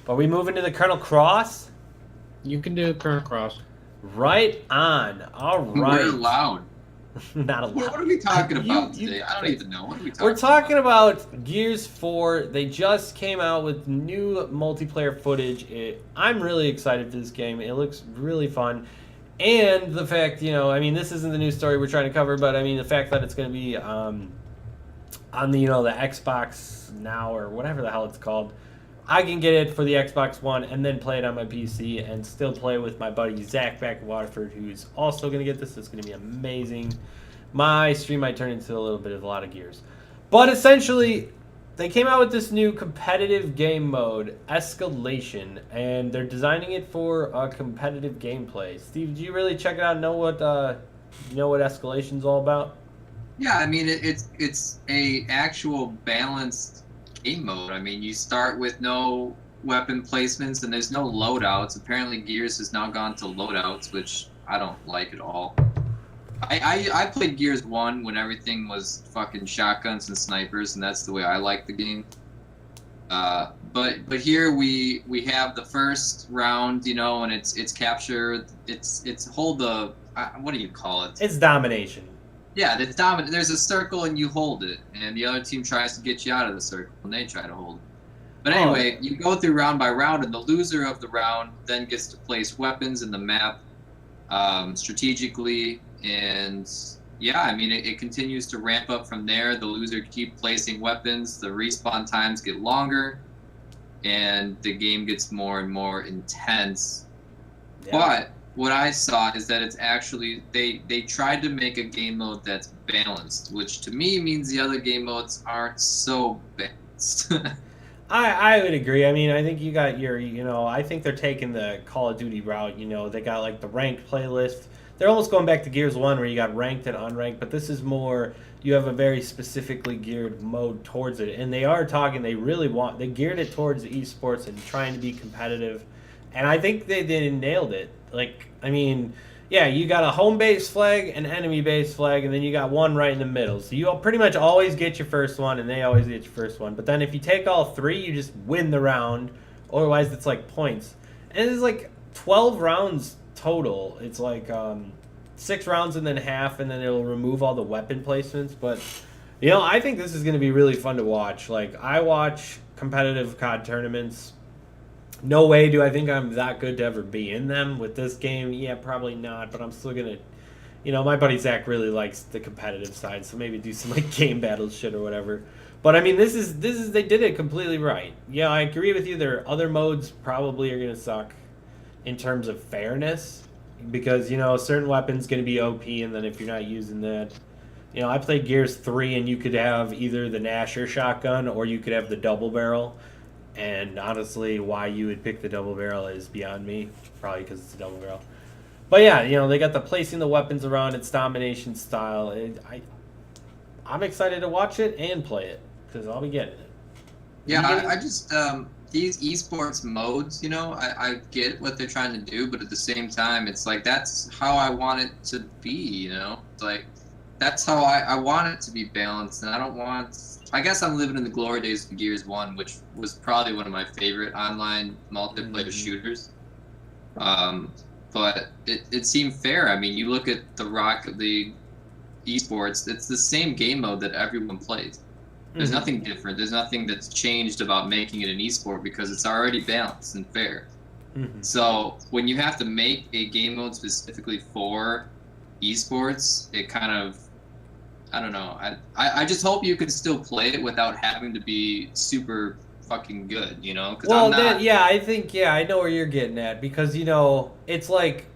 But we move into the Colonel Cross? You can do Current Cross. Right on. All right. We're loud. Not allowed. What are we talking about You- today? I don't even know. What are we talking We're talking about Gears 4. They just came out with new multiplayer footage. I'm really excited for this game. It looks really fun. And the fact, you know, I mean, this isn't the new story we're trying to cover, but I mean, the fact that it's going to be on the, you know, the Xbox Now or whatever the hell it's called. I can get it for the Xbox One and then play it on my PC and still play with my buddy Zach back in Waterford, who's also going to get this. It's going to be amazing. My stream might turn into a little bit of a lot of Gears. But essentially, they came out with this new competitive game mode, Escalation, and they're designing it for competitive gameplay. Steve, did you really check it out and know what Escalation's all about? Yeah, I mean it's a actual balanced game mode. I mean, you start with no weapon placements and there's no loadouts. Apparently, Gears has now gone to loadouts, which I don't like at all. I played Gears 1 when everything was fucking shotguns and snipers, and that's the way I like the game. But here we have the first round, you know, and it's capture. It's hold the what do you call it? It's domination. Yeah, it's dominant. There's a circle and you hold it, and the other team tries to get you out of the circle, and they try to hold it. But anyway, you go through round by round, and the loser of the round then gets to place weapons in the map strategically, and yeah, I mean, it continues to ramp up from there. The loser keep placing weapons, the respawn times get longer, and the game gets more and more intense. Yeah. But what I saw is that it's actually they tried to make a game mode that's balanced, which to me means the other game modes aren't so balanced. I would agree. I mean, I think you got your, I think they're taking the Call of Duty route. They got like the ranked playlist. They're almost going back to Gears 1 where you got ranked and unranked, but this is more, you have a very specifically geared mode towards it. And they are talking, they geared it towards esports and trying to be competitive. And I think they nailed it. Like, I mean, yeah, you got a home base flag, an enemy base flag, and then you got one right in the middle. So you'll pretty much always get your first one, and they always get your first one. But then if you take all three, you just win the round. Otherwise, it's like points. And it's like 12 rounds total. It's like 6 rounds and then half, and then it'll remove all the weapon placements. But, I think this is going to be really fun to watch. Like, I watch competitive COD tournaments. No way do I think I'm that good to ever be in them. With this game, yeah, probably not, but I'm still going to, my buddy Zach really likes the competitive side, so maybe do some like game battle shit or whatever. But I mean, this is they did it completely right. Yeah, I agree with you. There are other modes probably are going to suck in terms of fairness because, certain weapons going to be OP, and then if you're not using that, I played Gears 3 and you could have either the Nasher shotgun or you could have the double barrel. And honestly, why you would pick the double barrel is beyond me. Probably because it's a double barrel. But yeah, they got the placing the weapons around its domination style. I'm excited to watch it and play it because I'll be getting it. Yeah, I just these esports modes, I get what they're trying to do, but at the same time, it's like that's how I want it to be. It's like that's how I want it to be balanced, and I don't want. I guess I'm living in the glory days of Gears 1, which was probably one of my favorite online multiplayer shooters. But it seemed fair. I mean, you look at the Rocket League esports, it's the same game mode that everyone plays. There's nothing different. There's nothing that's changed about making it an esport because it's already balanced and fair. So when you have to make a game mode specifically for esports, it kind of, I don't know. I just hope you can still play it without having to be super fucking good, 'cause Well, I'm not. I know where you're getting at because, it's like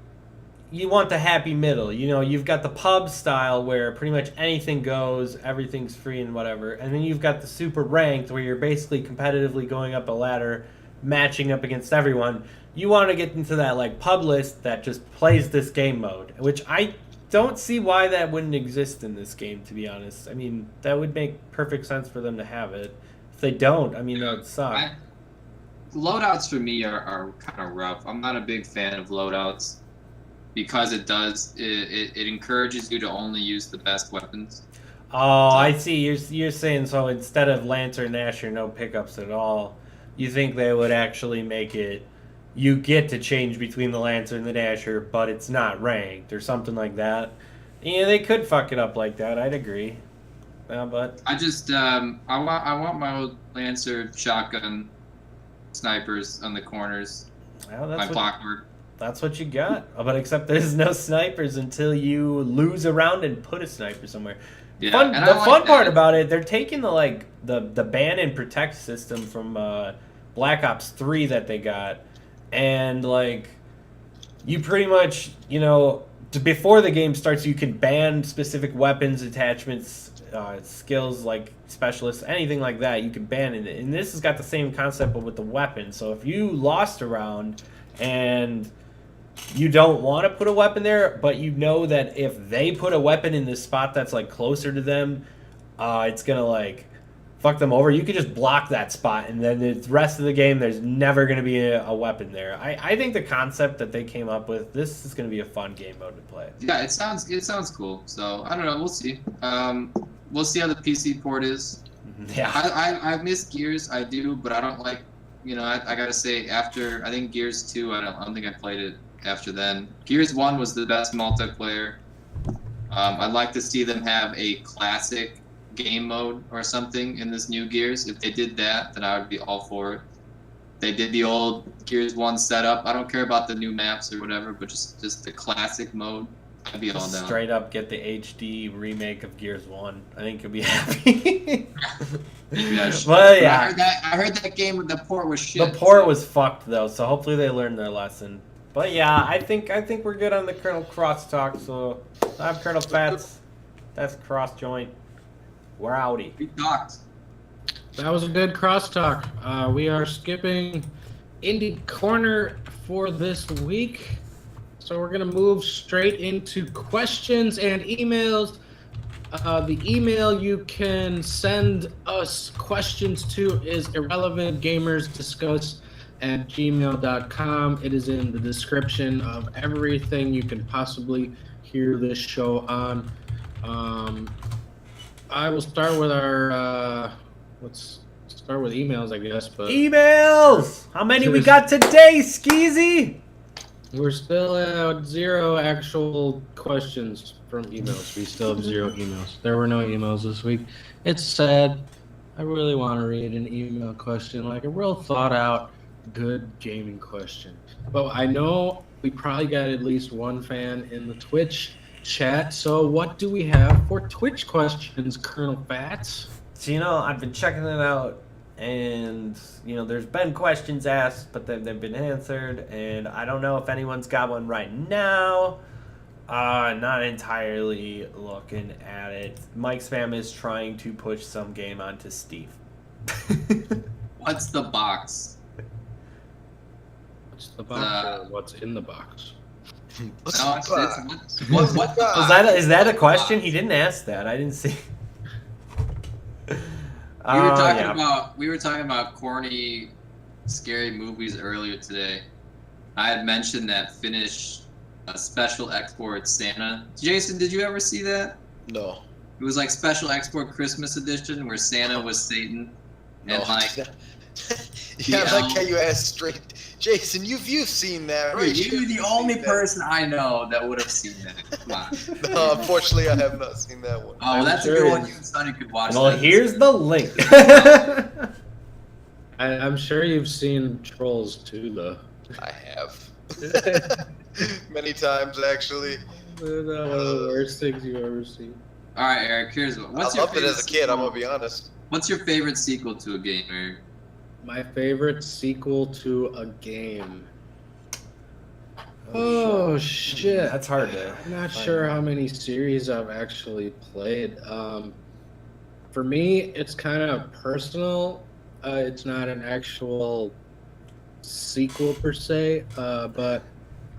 you want the happy middle. You've got the pub style where pretty much anything goes, everything's free and whatever. And then you've got the super ranked where you're basically competitively going up a ladder, matching up against everyone. You want to get into that like pub list that just plays this game mode, which I don't see why that wouldn't exist in this game, to be honest. I mean, that would make perfect sense for them to have it. If they don't, I mean, that would suck. Loadouts for me are kind of rough. I'm not a big fan of loadouts because it encourages you to only use the best weapons. Oh, I see. You're saying so instead of Lantern Asher, no pickups at all, you think they would actually make it you get to change between the Lancer and the Dasher, but it's not ranked or something like that. Yeah, they could fuck it up like that. I'd agree. But I just I want my old Lancer shotgun snipers on the corners. Well, my clockwork. That's what you got. But except there's no snipers until you lose a round and put a sniper somewhere. Yeah, the fun part about it, they're taking the ban and protect system from Black Ops 3 that they got. And, you pretty much, before the game starts, you can ban specific weapons, attachments, skills, like specialists, anything like that. You can ban it. And this has got the same concept, but with the weapon. So if you lost a round and you don't want to put a weapon there, but you know that if they put a weapon in this spot that's, closer to them, it's going to, fuck them over, you could just block that spot, and then the rest of the game, there's never going to be a weapon there. I think the concept that they came up with, this is going to be a fun game mode to play. Yeah, it sounds cool. So I don't know, we'll see. We'll see how the PC port is. Yeah, I miss Gears, I do, but I don't like. I gotta say, after I think Gears 2, I don't think I played it after then. Gears 1 was the best multiplayer. I'd like to see them have a classic game mode or something in this new Gears. If they did that, then I would be all for it. They did the old Gears 1 setup. I don't care about the new maps or whatever, but just the classic mode. I'd be all Just down. straight up get the HD remake of Gears 1. I think you'll be happy. But yeah, I heard that game with the port was shit. the port was fucked though, so hopefully they learned their lesson. But yeah, I think we're good on the Colonel Cross talk. So I'm Colonel Fats. That's Cross Joint. We're outie. We talked. That was a good crosstalk. We are skipping Indie Corner for this week. So we're going to move straight into questions and emails. The email you can send us questions to is irrelevantgamersdiscuss@gmail.com. It is in the description of everything you can possibly hear this show on. I will start with our... let's start with emails, I guess. But Emails! How many we got today, Skeezy? we're still at 0 actual questions from emails. We still have 0 emails. There were no emails this week. It's sad. I really want to read an email question, like a real thought out, good gaming question. But I know we probably got at least one fan in the Twitch chat. So what do we have for Twitch questions, Colonel Fats? So, I've been checking it out, and, there's been questions asked, but they've been answered, and I don't know if anyone's got one right now. Not entirely looking at it. Mike Spam is trying to push some game onto Steve. What's the box? What's the box? Or what's in the box? No, what Is that a question? He didn't ask that. I didn't see. We were talking about corny, scary movies earlier today. I had mentioned that Finnish special export Santa. Jason, did you ever see that? No. It was like special export Christmas edition where Santa was Satan, and like Yeah, I like how you asked straight. Jason, you've seen that, right? You're the only person I know that would have seen that. Come on. No, unfortunately, I have not seen that one. Oh, that's a good one. You and Sonny could watch. Well, that. here's the link. I'm sure you've seen Trolls 2, though. I have. Many times, actually. One of the worst things you've ever seen. All right, Eric. Here's what. I loved it as a kid. I'm gonna be honest. What's your favorite sequel to a game, Eric? My favorite sequel to a game. Oh shit! That's hard to. I'm not sure how many series I've actually played. For me, it's kind of personal. It's not an actual sequel per se, but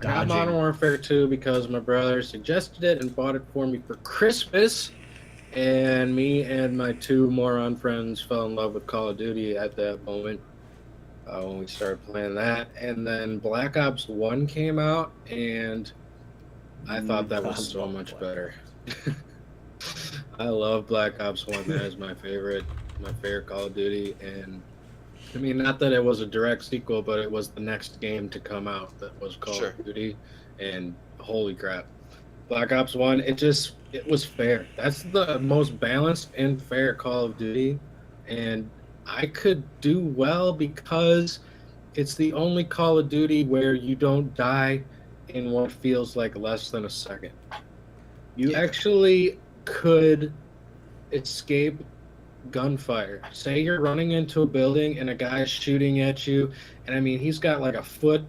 I got Modern Warfare 2 because my brother suggested it and bought it for me for Christmas. And me and my 2 moron friends fell in love with Call of Duty at that moment when we started playing that. And then Black Ops 1 came out, and I thought that was so much better. I love Black Ops 1. That is my favorite Call of Duty. And I mean, not that it was a direct sequel, but it was the next game to come out that was Call of Duty. And holy crap. Black Ops 1, it was fair. That's the most balanced and fair Call of Duty. And I could do well because it's the only Call of Duty where you don't die in what feels like less than a second. You actually could escape gunfire. Say you're running into a building and a guy's shooting at you, and I mean, he's got like a foot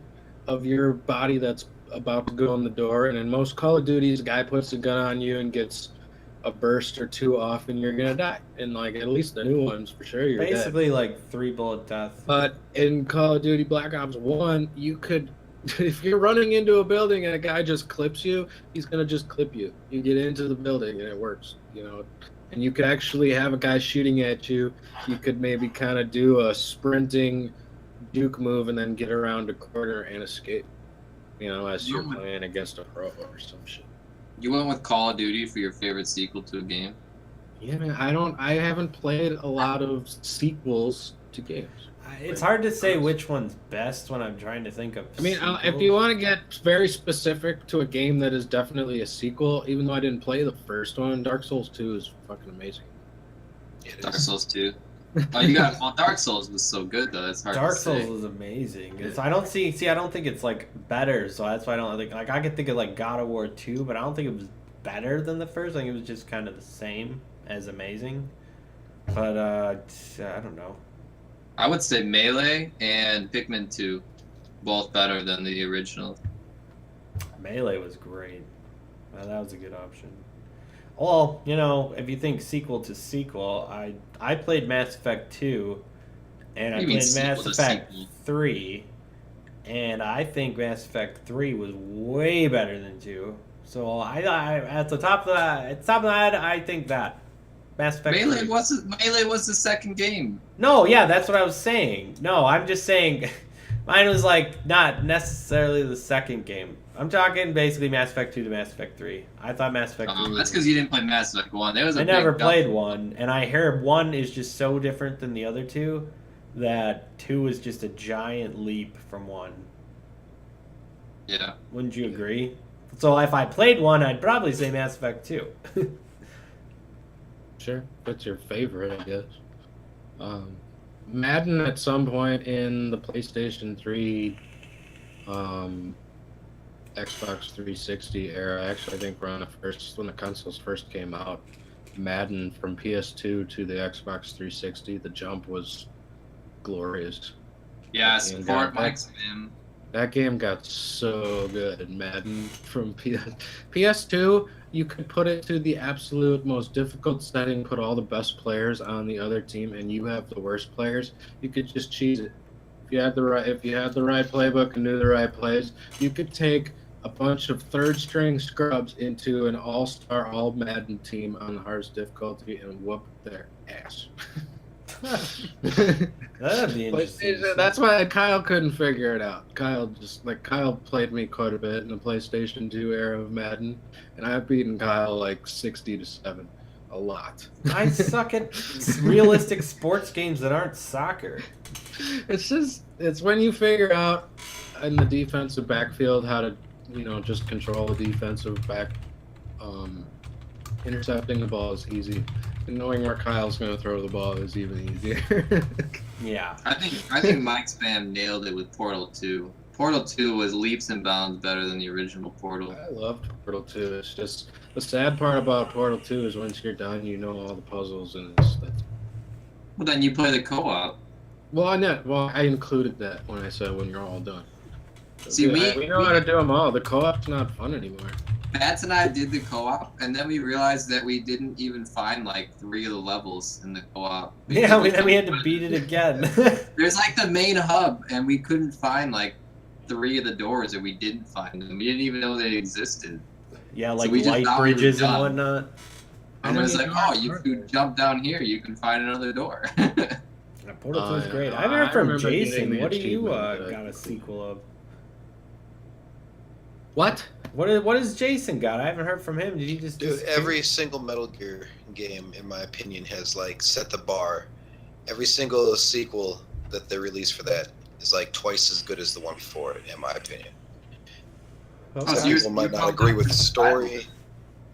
of your body that's about to go in the door, and in most Call of Duties, a guy puts a gun on you and gets a burst or 2 off, and you're gonna die. And like at least the new ones, for sure, you're basically dead. like 3-bullet death. But in Call of Duty Black Ops 1, you could, if you're running into a building and a guy just clips you, he's gonna just clip you. You get into the building and it works, And you could actually have a guy shooting at you. You could maybe kind of do a sprinting juke move and then get around a corner and escape. As you're playing against a pro or some shit. You went with Call of Duty for your favorite sequel to a game? Yeah, man. I haven't played a lot of sequels to games. It's hard to say which one's best when I'm trying to think of. I mean, if you want to get very specific to a game that is definitely a sequel, even though I didn't play the first one, Dark Souls 2 is fucking amazing. Dark Souls 2. Oh, you got well. Dark Souls was so good though. It's hard Dark to say. Souls was amazing. I don't think it's like better, so that's why I don't think like I could think of like God of War 2, but I don't think it was better than the first. I think it was just kind of the same as amazing. But I don't know. I would say Melee and Pikmin 2, both better than the original. Melee was great. That was a good option. Well, you know, if you think sequel to sequel, I played Mass Effect 2, and I What do you mean played sequel Mass to Effect sequel? 3, and I think Mass Effect 3 was way better than 2. So I at the top of that, I think that Mass Effect 3. Melee was the second game. No, yeah, that's what I was saying. No, I'm just saying mine was like not necessarily the second game. I'm talking basically Mass Effect 2 to Mass Effect 3. I thought Mass Effect 3 was... That's because you didn't play Mass Effect 1. There was a I big never jump. played 1, and I heard 1 is just so different than the other two that 2 is just a giant leap from 1. Yeah. Wouldn't you agree? So if I played 1, I'd probably say Mass Effect 2. Sure, what's your favorite? I guess. Madden at some point in the PlayStation 3, Xbox 360 era. Actually, I think when the consoles first came out, Madden from PS2 to the Xbox 360, the jump was glorious. Yeah, That game support got- Mike's man. That game got so good. Madden from PS2, you could put it to the absolute most difficult setting, put all the best players on the other team, and you have the worst players. You could just cheese it. If you had the right playbook and knew the right plays, you could take a bunch of third-string scrubs into an all-star, all-Madden team on the hardest difficulty and whoop their ass. That'd be interesting. That's why Kyle couldn't figure it out. Kyle played me quite a bit in the PlayStation 2 era of Madden, and I've beaten Kyle like 60-7, a lot. I suck at realistic sports games that aren't soccer. It's when you figure out in the defensive backfield how to, just control the defensive back. Intercepting the ball is easy. And knowing where Kyle's going to throw the ball is even easier. Yeah. I think Mike Spam nailed it with Portal 2. Portal 2 was leaps and bounds better than the original Portal. I loved Portal 2. It's just the sad part about Portal 2 is once you're done, you know all the puzzles and that's. Well, then you play the co-op. Well, I included that when I said when you're all done. See, we know how to do them all. The co-op's not fun anymore. Bats and I did the co-op, and then we realized that we didn't even find like 3 of the levels in the co-op. Yeah, then we had to beat it again. There's like the main hub, and we couldn't find like 3 of the doors, and we didn't find them. We didn't even know they existed. Yeah, So like we just light thought we were bridges and done. whatnot. And it was like, How oh, many you doors could jump down here, you can find another door. Yeah, Portal 2 is yeah. great. I haven't heard I from remember getting Jason. the What do you achievement, but I got a sequel of? What? What has Jason got? I haven't heard from him. Did he just Dude, disappear? every single Metal Gear game, in my opinion, has like set the bar. Every single sequel that they release for that is like twice as good as the one before it, in my opinion. Okay. so Some you're- people might you're not agree with the survival. story.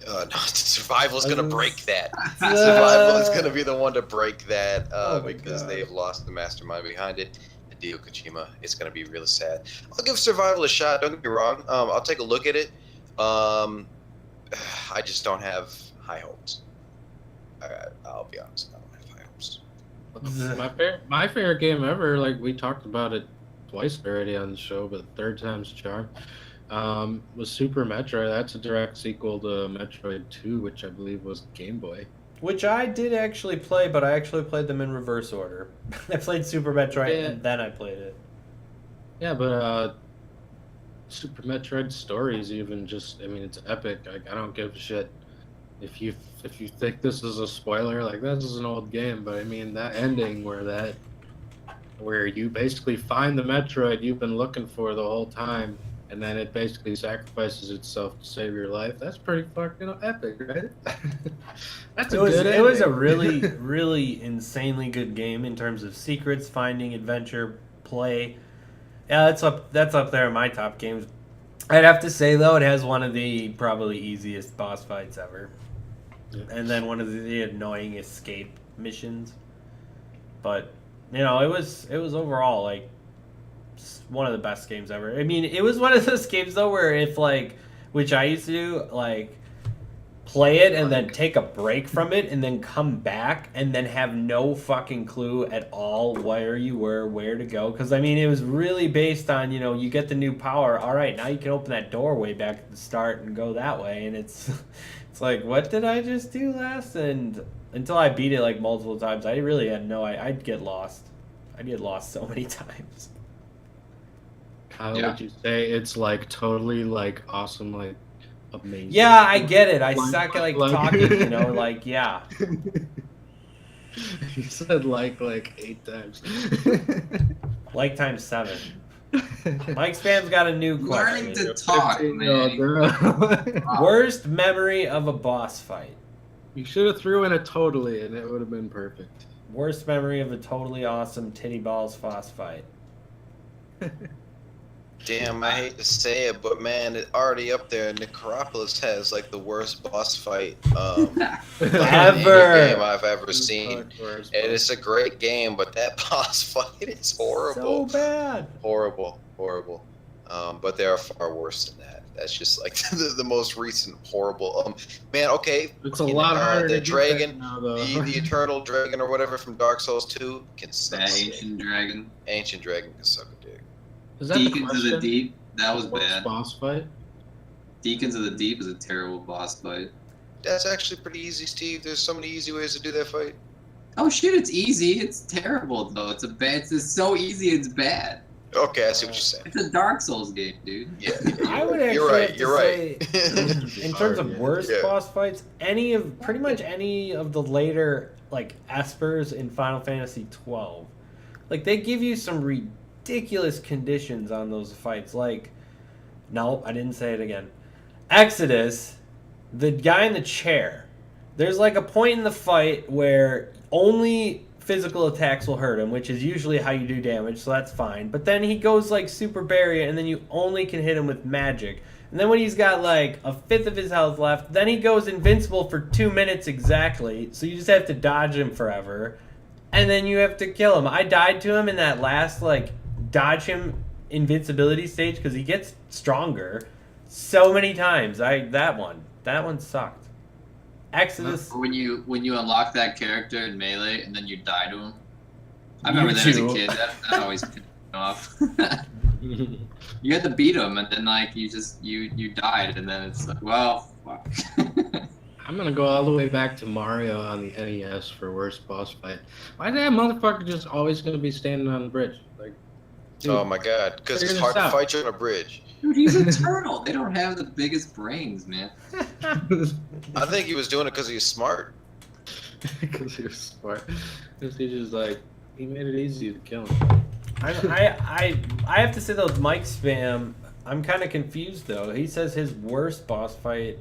No, survival's gonna break that. Uh, Survival is gonna be the one to break that Oh my because God. they have lost the mastermind behind it. Hideo Kojima. It's gonna be really sad. I'll give Survival a shot. Don't get me wrong. I'll take a look at it. I just don't have high hopes. I'll be honest. I don't have high hopes. My favorite game ever, like we talked about it twice already on the show, but third time's a charm, was Super Metroid. That's a direct sequel to Metroid 2, which I believe was Game Boy. Which I did actually play, but I actually played them in reverse order. I played Super Metroid Yeah. and then I played it. Yeah, but Super Metroid story is even just, it's epic. I don't give a shit. If you think this is a spoiler, like this is an old game, but that ending where you basically find the Metroid you've been looking for the whole time, and then it basically sacrifices itself to save your life. That's pretty fucking epic, right? That's It was good it was a ending. really really insanely good game in terms of secrets, finding, adventure, play. Yeah, that's up there in my top games. I'd have to say though, it has one of the probably easiest boss fights ever, Yeah. and then one of the annoying escape missions. But you know, it was overall like one of the best games ever. I mean, it was one of those games though where if like, which I used to do, like play it and then take a break from it and then come back and then have no fucking clue at all where you were, where to go. Because I mean, it was really based on, you know, you get the new power. All right, now you can open that door way back at the start and go that way. And it's like, what did I just do last? And until I beat it like multiple times, I really had I'd get lost. I'd get lost so many times. How would you say it's like totally like awesome, like amazing? Yeah, I get it. I suck at like talking, you know, like yeah. You said like 8 times. Like times 7. Mike Spam's got a new question. Learning to talk, 15-year-old man. girl. Worst memory of a boss fight. You should have threw in a totally, and it would have been perfect. Worst memory of a totally awesome titty balls boss fight. Damn, I hate to say it, but man, it already up there. Necropolis has like the worst boss fight Ever. game I've ever seen. And it's a great game, but that boss fight is horrible. So bad. Horrible. But there are far worse than that. That's just like the most recent horrible. Man, okay. It's a lot harder the to do dragon, that now, though. the eternal dragon or whatever from Dark Souls 2 can suck. That a dick. ancient dragon. Ancient dragon can suck a dick. Is that the Deacons of the question? Deep. That was Worst bad. boss fight? Deacons of the Deep is a terrible boss fight. That's actually pretty easy, Steve. There's so many easy ways to do that fight. Oh shit, it's easy. It's terrible though. It's so easy it's bad. Okay, I see what you're saying. It's a Dark Souls game, dude. Yeah, I would actually you're right. have to You're say, right. in terms of worst Yeah. boss fights, pretty much any of the later like Espers in Final Fantasy 12, like they give you some ridiculous conditions on those fights. Like, no, I didn't say it again. Exodus, the guy in the chair. There's like a point in the fight where only physical attacks will hurt him, which is usually how you do damage, so that's fine. But then he goes like super barrier, and then you only can hit him with magic. And then when he's got like a fifth of his health left, then he goes invincible for 2 minutes exactly, so you just have to dodge him forever. And then you have to kill him. I died to him in that last like dodge him invincibility stage because he gets stronger so many times. That one sucked. Exodus. Or when you unlock that character in Melee and then you die to him. I remember that as a kid. That always pissed me off. You had to beat him and then like you died and then it's like, well, fuck. I'm gonna go all the way back to Mario on the NES for worst boss fight. Why is that motherfucker just always gonna be standing on the bridge? Like, dude, Oh my god, because it's figure hard this to out. fight you on a bridge. Dude, he's a turtle. They don't have the biggest brains, man. I think he was doing it because he's smart. Because he was smart. Because he just like he made it easy to kill him. I have to say though, Mike Spam, I'm kind of confused though. He says his worst boss fight,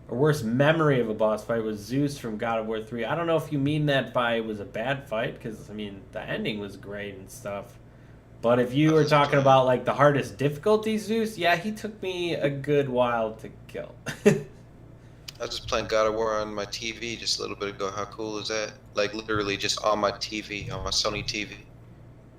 or worst memory of a boss fight, was Zeus from God of War 3. I don't know if you mean that by it was a bad fight, because I mean the ending was great and stuff. But if you were talking about like the hardest difficulty Zeus, yeah, he took me a good while to kill. I was just playing God of War on my TV just a little bit ago. How cool is that? Like literally just on my TV, on my Sony TV.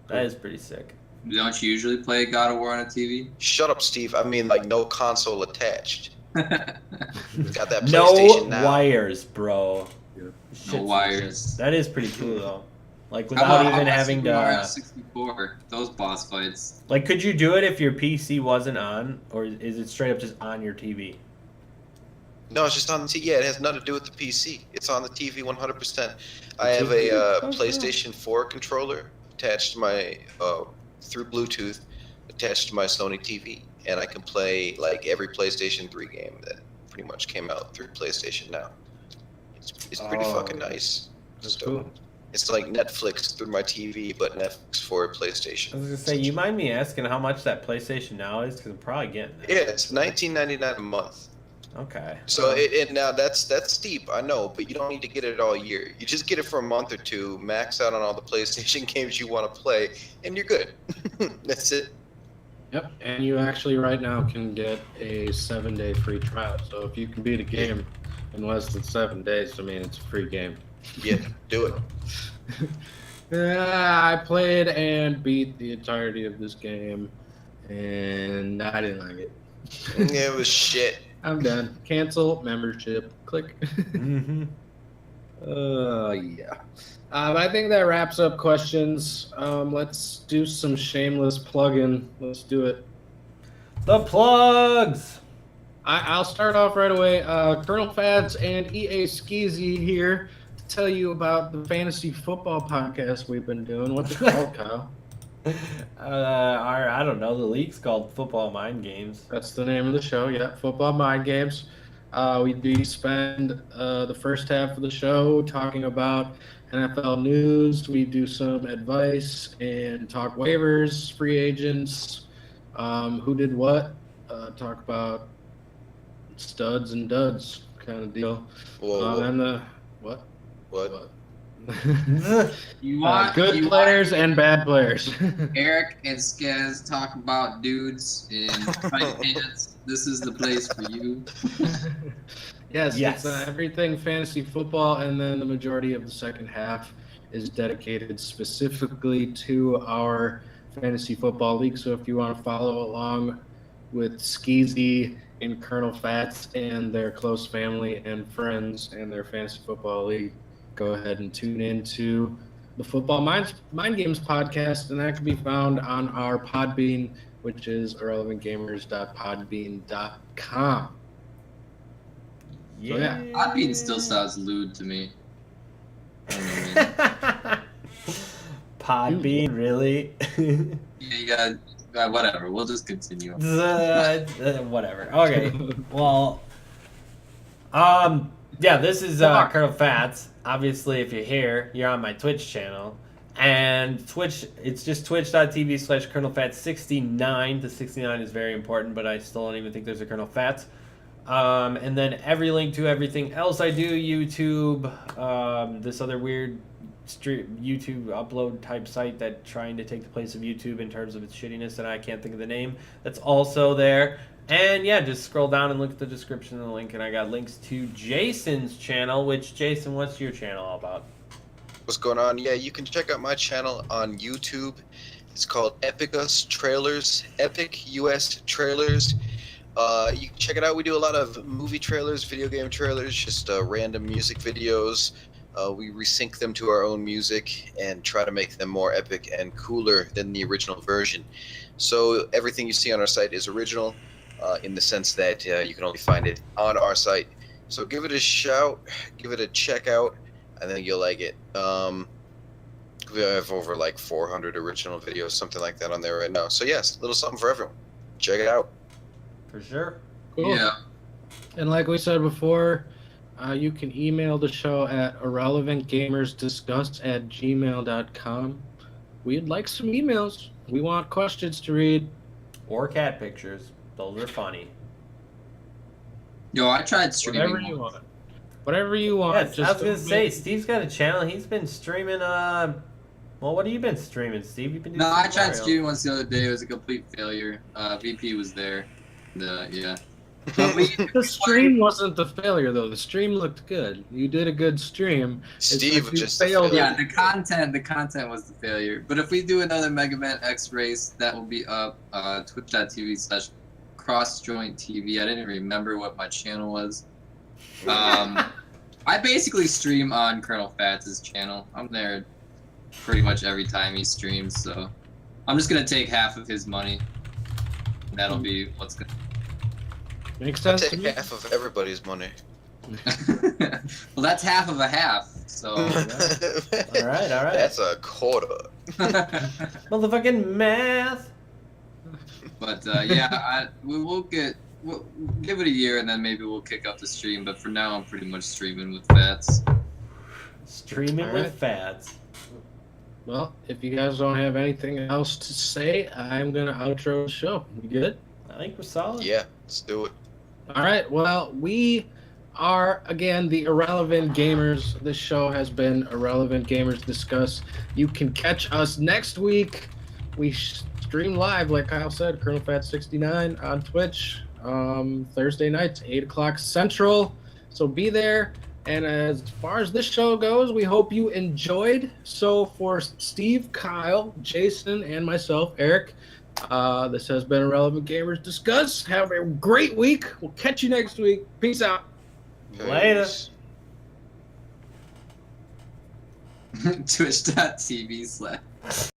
That is pretty sick. Don't you usually play God of War on a TV? Shut up, Steve. I mean like no console attached. Got that No PlayStation now. wires, bro. Yeah. Shit's No wires. That is pretty cool though. Like How without about even having Super Mario to. 64? Those boss fights. Like, could you do it if your PC wasn't on, or is it straight up just on your TV? No, it's just on the TV. Yeah, it has nothing to do with the PC. It's on the TV 100%. I have a PlayStation 4 controller attached to my through Bluetooth, attached to my Sony TV, and I can play like every PlayStation 3 game that pretty much came out through PlayStation Now. It's pretty fucking nice. That's So, cool. it's like Netflix through my TV, but Netflix for I PlayStation. was gonna say, you mind me asking how much that PlayStation Now is? Because I'm probably getting it. Yeah, it's $19.99 a month. Okay. So it now that's steep, I know, but you don't need to get it all year. You just get it for a month or two, max out on all the PlayStation games you want to play, and you're good. That's it. Yep, and you actually right now can get a 7-day free trial. So if you can beat a game in less than 7 days, I mean, it's a free game. Yeah, do it. I played and beat the entirety of this game, and I didn't like it. It was shit. I'm done. Cancel membership. Click. Mm-hmm. Yeah. But I think that wraps up questions. Let's do some shameless plugging. Let's do it. The plugs. I'll start off right away. Colonel Fads and EA Skeezy here to tell you about the fantasy football podcast we've been doing. What's it called, Kyle? I don't know. The league's called Football Mind Games. That's the name of the show. Yeah, Football Mind Games. We do spend the first half of the show talking about NFL news. We do some advice and talk waivers, free agents, who did what. Talk about studs and duds kind of deal. Whoa, And the what? what? You want Good you players and bad players. want Eric and Skaz talk about dudes in tight pants. This is the place for you. Yes, Yes. it's everything fantasy football, and then the majority of the second half is dedicated specifically to our fantasy football league. So if you want to follow along with Skeezy and Colonel Fats and their close family and friends and their fantasy football league, go ahead and tune into the Football Mind Games podcast, and that can be found on our Podbean, which is irrelevantgamers.podbean.com. Yeah. Podbean still sounds lewd to me. I don't know, man. Podbean, really? Yeah, you got whatever. We'll just continue. Whatever. Okay. Well, yeah, this is Colonel Fats. Obviously, if you're here, you're on my Twitch channel. And Twitch, it's just twitch.tv/ColonelFats69. The 69 is very important, but I still don't even think there's a Colonel Fats. And then every link to everything else I do, YouTube, this other weird YouTube upload type site that trying to take the place of YouTube in terms of its shittiness, and I can't think of the name. That's also there. And yeah, just scroll down and look at the description of the link, and I got links to Jason's channel. Which, Jason, what's your channel all about? What's going on? Yeah, you can check out my channel on YouTube. It's called Epic US Trailers. Epic US Trailers. You can check it out. We do a lot of movie trailers, video game trailers, just random music videos. We resync them to our own music and try to make them more epic and cooler than the original version. So everything you see on our site is original in the sense that you can only find it on our site. So give it a shout, give it a check out. I think you'll like it. We have over like 400 original videos, something like that on there right now. So yes, a little something for everyone. Check it out. For sure. Cool. Yeah. And like we said before, you can email the show at irrelevantgamersdiscuss@gmail.com. We'd like some emails. We want questions to read. Or cat pictures. Those are funny. Yo, I tried streaming. Whatever you want. Whatever you want. Yes, I was don't gonna say, make- Steve's got a channel. He's been streaming. Well, what have you been streaming, Steve? You've been doing. No, I Super tried Mario. streaming once the other day. It was a complete failure. VP was there. Yeah. But The stream wasn't the failure, though. The stream looked good. You did a good stream. Steve like you just failed. yeah, the content was the failure. But if we do another Mega Man X race, that will be up twitch.tv/crossjointtv. I didn't remember what my channel was. I basically stream on Colonel Fats' channel. I'm there pretty much every time he streams, so I'm just gonna take half of his money. That'll be what's gonna. Makes I sense to take me. half of everybody's money. Well, that's half of a half. So. All right. That's a quarter. Motherfucking math. But yeah, we'll give it a year and then maybe we'll kick up the stream. But for now, I'm pretty much streaming with Fats. Streaming All with right. Fats. Well, if you guys don't have anything else to say, I'm going to outro the show. You good? I think we're solid. Yeah, let's do it. All right. Well, we are, again, the Irrelevant Gamers. This show has been Irrelevant Gamers Discuss. You can catch us next week. We stream live, like Kyle said, Colonel Fat 69 on Twitch, Thursday nights, 8 o'clock Central. So be there. And as far as this show goes, we hope you enjoyed. So for Steve, Kyle, Jason, and myself, Eric, this has been Irrelevant Gamers Discuss. Have a great week. We'll catch you next week. Peace out. Later. Peace. Twitch.tv/